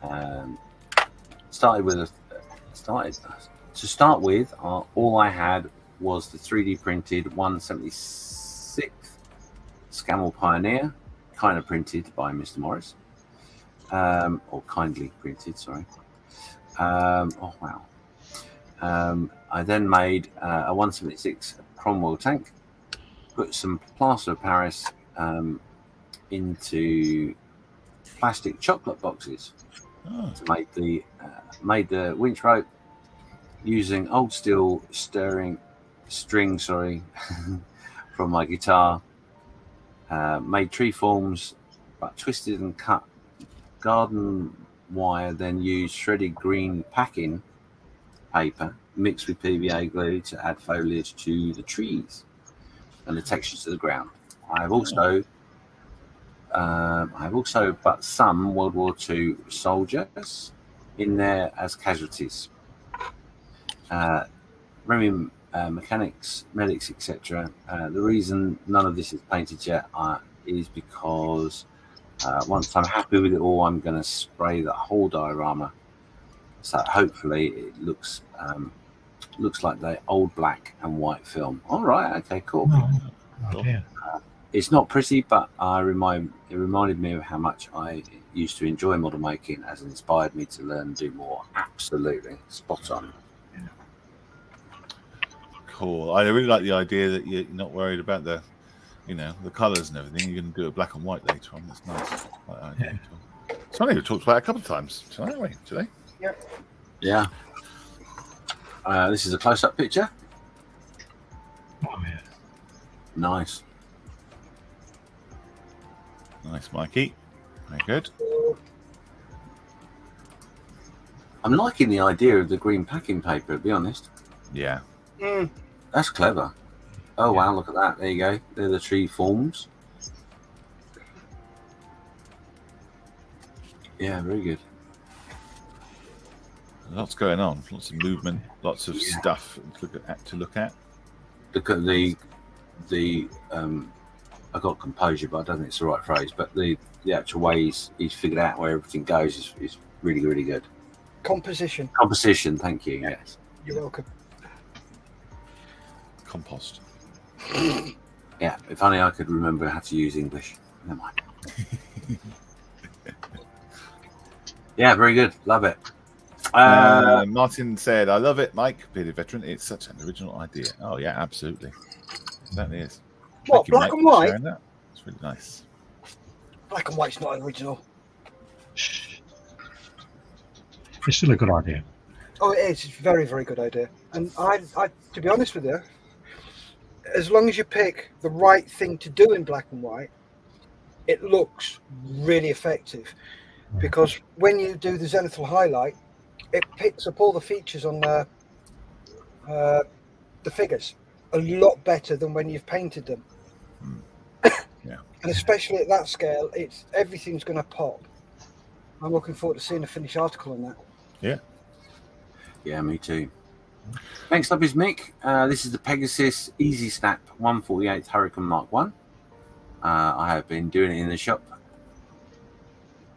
To start with, all I had was the 3D printed 176th Scammell Pioneer, kind of printed by Mr. Morris, or kindly printed, sorry. Oh wow. I then made a 176 Cromwell tank, put some plaster of Paris into plastic chocolate boxes to make made the winch rope using old steel string from my guitar. Made tree forms, but twisted and cut garden wire, then used shredded green packing paper mixed with PVA glue to add foliage to the trees and the textures to the ground. I've also put some World War II soldiers in there as casualties. Remy mechanics, medics, etc. The reason none of this is painted yet is because once I'm happy with it all, I'm going to spray the whole diorama. So hopefully it looks like the old black and white film. All right, okay, cool. It's not pretty, but it reminded me of how much I used to enjoy model making, as it inspired me to learn and do more. Absolutely spot on. Cool. I really like the idea that you're not worried about the colours and everything. You're going to do it black and white later on. That's nice. It's funny, we've talked about it a couple of times tonight, haven't we? Today. Yep. Yeah. This is a close-up picture. Oh yeah. Nice. Nice, Mikey. Very good. I'm liking the idea of the green packing paper, to be honest. Yeah. That's clever. Oh, wow, look at that. There you go. They're the tree forms. Yeah, very good. Lots going on. Lots of movement. Lots of stuff to look at. Look at the I got composure, but I don't think it's the right phrase. But the actual way he's figured out where everything goes is really, really good. Composition. Composition, thank you. Yes. You're welcome. Compost. Yeah, if only I could remember how to use English. Never mind. Yeah, very good. Love it. Martin said, I love it, Mike, bearded veteran. It's such an original idea. Oh, yeah, absolutely. That is. What, black and white? It's really nice. Black and white's not original. It's still a good idea. Oh, it is. It's a very, very good idea. And I, to be honest with you, as long as you pick the right thing to do in black and white, it looks really effective. Because when you do the zenithal highlight, it picks up all the features on the figures a lot better than when you've painted them. Yeah. And especially at that scale, everything's going to pop. I'm looking forward to seeing a finished article on that. Yeah, me too. Next up is Mick. This is the Pegasus Easy Snap 148 Hurricane Mark 1. I have been doing it in the shop.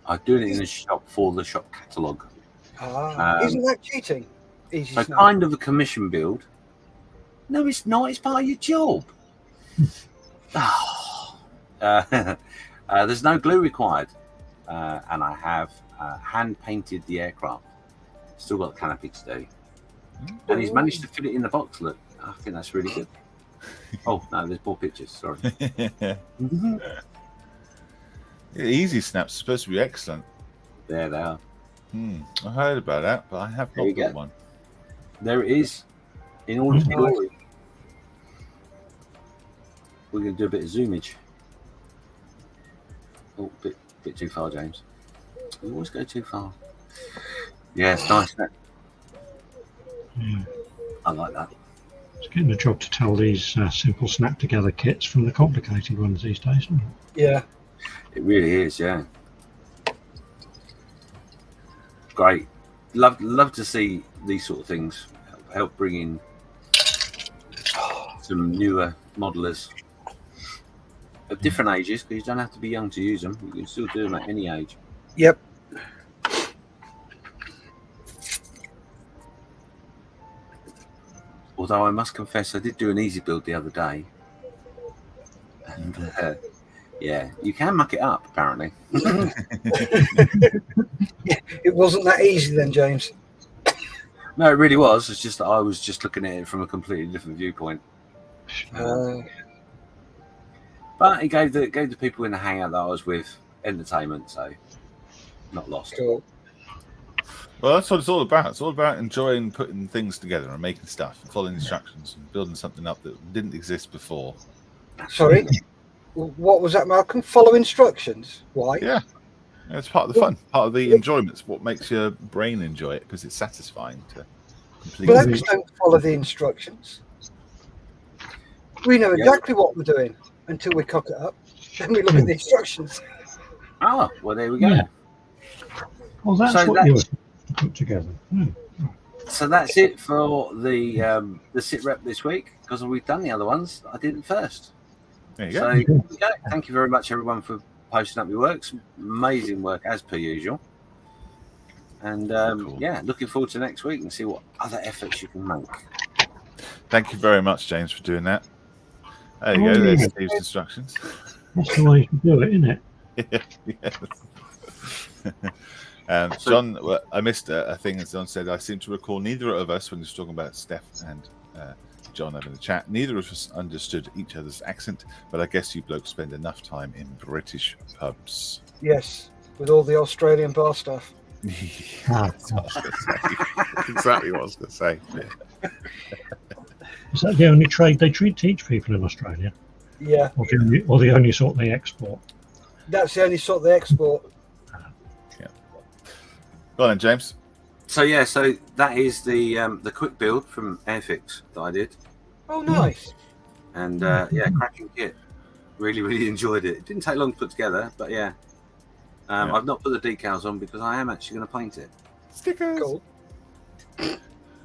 I'm doing it in the shop for the shop catalogue. Isn't that cheating? Easy So Snap. kind of a commission build. No, it's not. It's part of your job. There's no glue required. And I have hand-painted the aircraft. Still got the canopy to do. And he's managed to fit it in the box. Look, I think that's really good. Oh, no, there's more pictures. Sorry. Easy Snap's supposed to be excellent. There they are. I heard about that, but I have There not you got go. one. There it is. In all its glory. We're going to do a bit of zoomage. Oh, bit too far, James. You always go too far. Yeah, it's nice. Isn't it? Yeah. I like that. It's getting a job to tell these simple snap together kits from the complicated ones these days, isn't it? Yeah. It really is, yeah. Great. Love to see these sort of things help bring in some newer modelers of different ages, because you don't have to be young to use them. You can still do them at any age. Yep. Although I must confess, I did do an easy build the other day. And yeah, you can muck it up, apparently. It wasn't that easy then, James. No, it really was. It's just that I was just looking at it from a completely different viewpoint. But it gave the people in the hangout that I was with entertainment, so not lost. Cool. Well, that's what it's all about. It's all about enjoying putting things together and making stuff, and following instructions, and building something up that didn't exist before. Sorry? What was that, Malcolm? Follow instructions? Why? Yeah, it's part of the fun, part of the enjoyment. It's what makes your brain enjoy it because it's satisfying to complete. Blokes don't follow the instructions. We know exactly what we're doing until we cock it up. Then we look at the instructions. Oh, well, there we go. Yeah. Well, that's So what you were put together. So that's it for the sit rep this week, because we've done the other ones. I did it first. There you So go. there we go. Thank you very much, everyone, for posting up your works. Amazing work as per usual. And Cool. yeah, looking forward to next week and see what other efforts you can make. Thank you very much, James, for doing that. There you Oh, go. There's yeah. Steve's instructions. That's the way you do it, isn't it? John, well, I missed a thing, as John said. I seem to recall neither of us, when he was talking about Steph and John over in the chat, neither of us understood each other's accent, but I guess you blokes spend enough time in British pubs. Yes, with all the Australian bar stuff. That's what I was gonna say. Exactly what I was going to say. Is that the only trade they teach people in Australia? Yeah, Or the only sort they export? that's the only sort they export. Go on then, James. So yeah, so that is the quick build from Airfix that I did, Oh, nice. and yeah, cracking kit. Really enjoyed it. It didn't take long to put together, but yeah. I've not put the decals on because I am actually going to paint it. Stickers. Cool.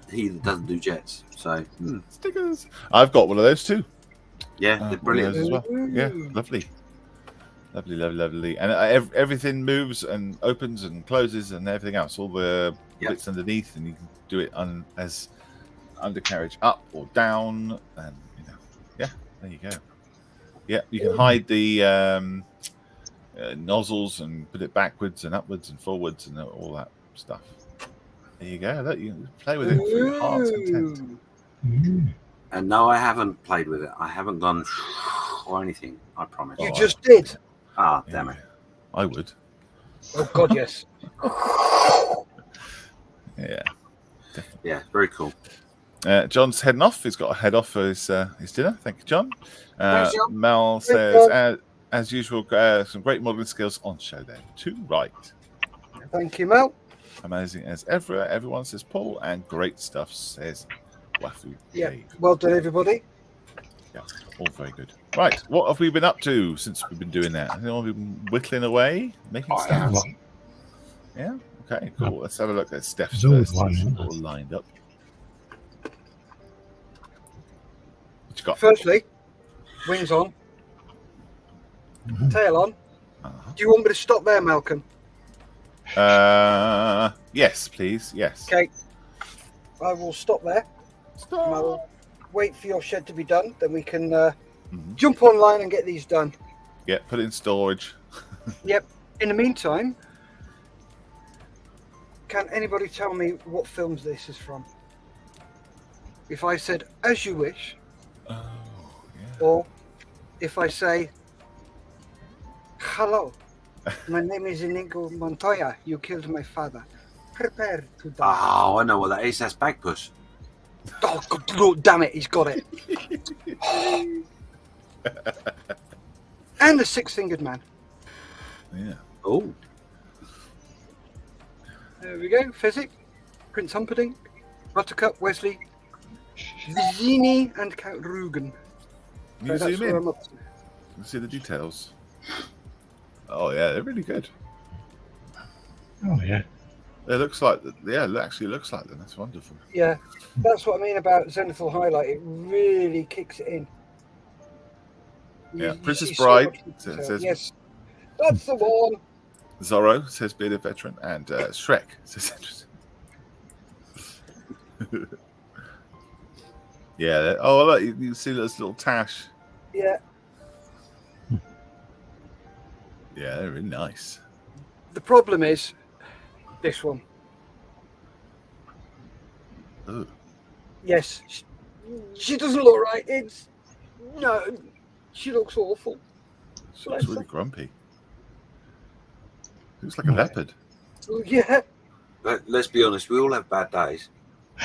He doesn't do jets, so Stickers. I've got one of those too. yeah, they're brilliant. As well. Yeah, lovely. Lovely. And everything moves and opens and closes and everything else. All the bits underneath, and you can do it as undercarriage up or down, and yeah, there you go. Yeah, you can hide the nozzles and put it backwards and upwards and forwards and all that stuff. There you go. Look, you can play with it for your heart's content. And no, I haven't played with it. I haven't gone or anything. I promise. You just did. Ah, damn it. I would. Oh, God, yes. Yeah. Yeah, very cool. John's heading off. He's got to head off for his dinner. Thank you, John. Thanks, John. Mel says, as usual, some great modelling skills on show there. Too right. Thank you, Mel. Amazing as ever. Everyone says Paul, and great stuff says Wafu. Yeah. Dave. Well done, everybody. Yeah, all very good. Right, what have we been up to since we've been doing that? Have we been whittling away, making I stuff? have. Yeah. Okay. Cool. Let's have a look at Steph's There's always first. one, It's isn't all lined up. What you got? Firstly, wings on, tail on. Uh-huh. Do you want me to stop there, Malcolm? Yes, please. Yes. Okay. I will stop there. Stop. And I will wait for your shed to be done. Then we can Mhm. jump online and get these done. Yeah. Put it in storage. Yep. In the meantime, can anybody tell me what films this is from? If I said, as you wish, Oh, yeah. or if I say, hello, my name is Inigo Montoya, you killed my father. Prepare to die. Oh, I know what that is. That's Bagpuss. Oh, God, Lord, damn it, he's got it. And the six-fingered man. Yeah. Oh, There we go. Fezzik, Prince Humperdinck, Buttercup, Wesley, Vizzini, and Count Rugen. Can So you that's zoom where in? I'm up to. Can see the details. Oh yeah, they're really good. Oh yeah. It looks like, yeah, it actually looks like them. That's wonderful. Yeah, that's what I mean about Zenithal Highlight. It really kicks it in. Yeah, You Princess see so Bride much detail. says Yes, that's the one. Zorro says bearded veteran, and Shrek says yeah. Oh, look, you can see this little tash. Yeah, Yeah, they're really nice. the problem is this one. Ooh. Yes, she doesn't look right. It's no, she looks awful. She looks really grumpy. Looks like a Yeah. leopard. Yeah. let's be honest. We all have bad days.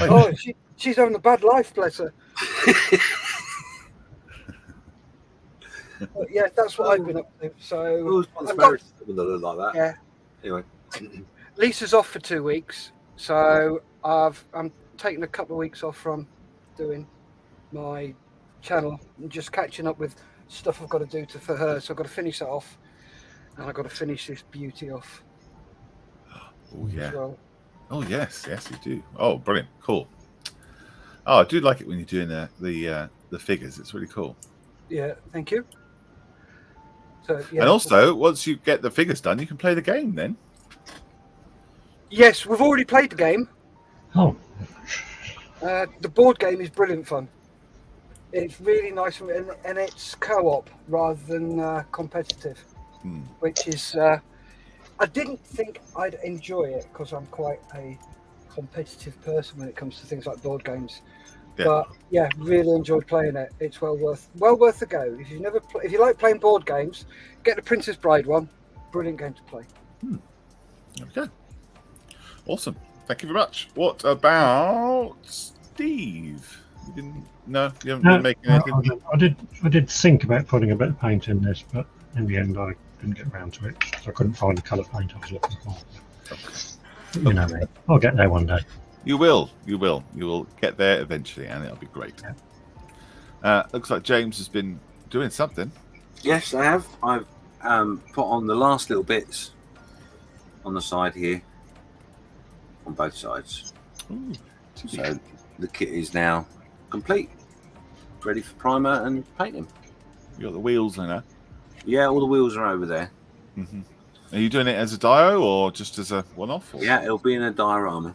Oh, she's having a bad life, bless her. But yeah, that's what I've been up to. So Who's I've got, married to someone that look like that? yeah, Anyway, Lisa's off for 2 weeks, so I'm taking a couple of weeks off from doing my channel and just catching up with stuff I've got to do for her. So I've got to finish that off, and I've got to finish this beauty off Oh yeah. as well. Oh yes, yes you do. Oh, brilliant, cool. Oh, I do like it when you're doing the figures. It's really cool. Yeah, thank you. So yeah, And also, once you get the figures done, you can play the game. Then. yes, we've already played the game. Oh, The board game is brilliant fun. It's really nice and it's co-op rather than competitive, Hmm. which is I didn't think I'd enjoy it because I'm quite a competitive person when it comes to things like board games. Yeah. But yeah, really enjoyed playing it. It's well worth the go. If you if you like playing board games, get the Princess Bride one. Brilliant game to play. Okay. Awesome. Thank you very much. What about Steve? You didn't? No, you haven't been making anything. I did think about putting a bit of paint in this, but in the end I didn't get around to it. So I couldn't find the colour paint I was looking for. But you know me. I'll get there one day. You will. You will. You will get there eventually, and it'll be great. Looks like James has been doing something. yes, I have. I've put on the last little bits on the side here, on both sides. Ooh, So the kit is now complete, ready for primer and painting. you got the wheels in there. Yeah, all the wheels are over there. Mm-hmm. Are you doing it as a dio or just as a one-off? Or? Yeah, it'll be in a diorama.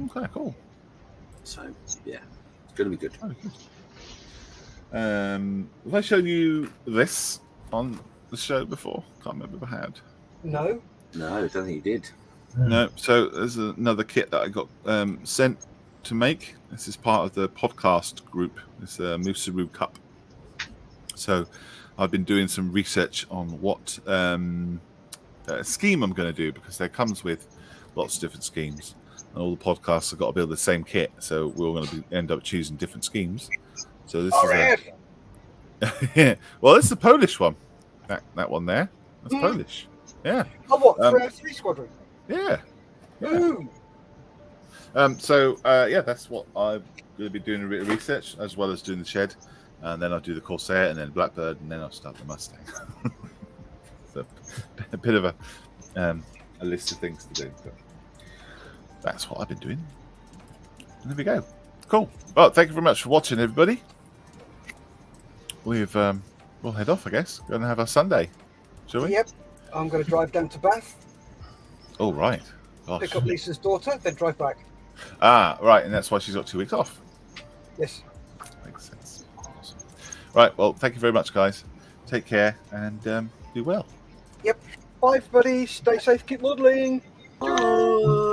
Okay, cool. So yeah, it's going to be good. Very good. Have I shown you this on the show before? Can't remember if I had. No. No, I don't think you did. No. So there's another kit that I got sent to make. This is part of the podcast group. It's a Musaru Cup. So I've been doing some research on what scheme I'm going to do, because there comes with lots of different schemes. And all the podcasts have got to build the same kit, so we're all going to end up choosing different schemes. So this is well, this is the Polish one. That one there. That's Polish. Yeah. Oh, what? For 3 Squadron? Yeah. Yeah. Ooh. So yeah, that's what I've going to be doing a bit of research as well as doing the shed, and then I'll do the Corsair, and then Blackbird, and then I'll start the Mustang. So a bit of a list of things to do. But that's what I've been doing. And there we go. Cool. Well, thank you very much for watching, everybody. We'll head off, I guess. Go and have our Sunday, shall we? Yep. I'm going to drive down to Bath, Oh, right. Gosh. pick up Lisa's daughter, then drive back. Ah, right, and that's why she's got 2 weeks off. Yes. Makes sense. Awesome. Right, well, thank you very much, guys. Take care and do well. Yep. Bye, everybody. Stay safe. Keep modelling. Bye.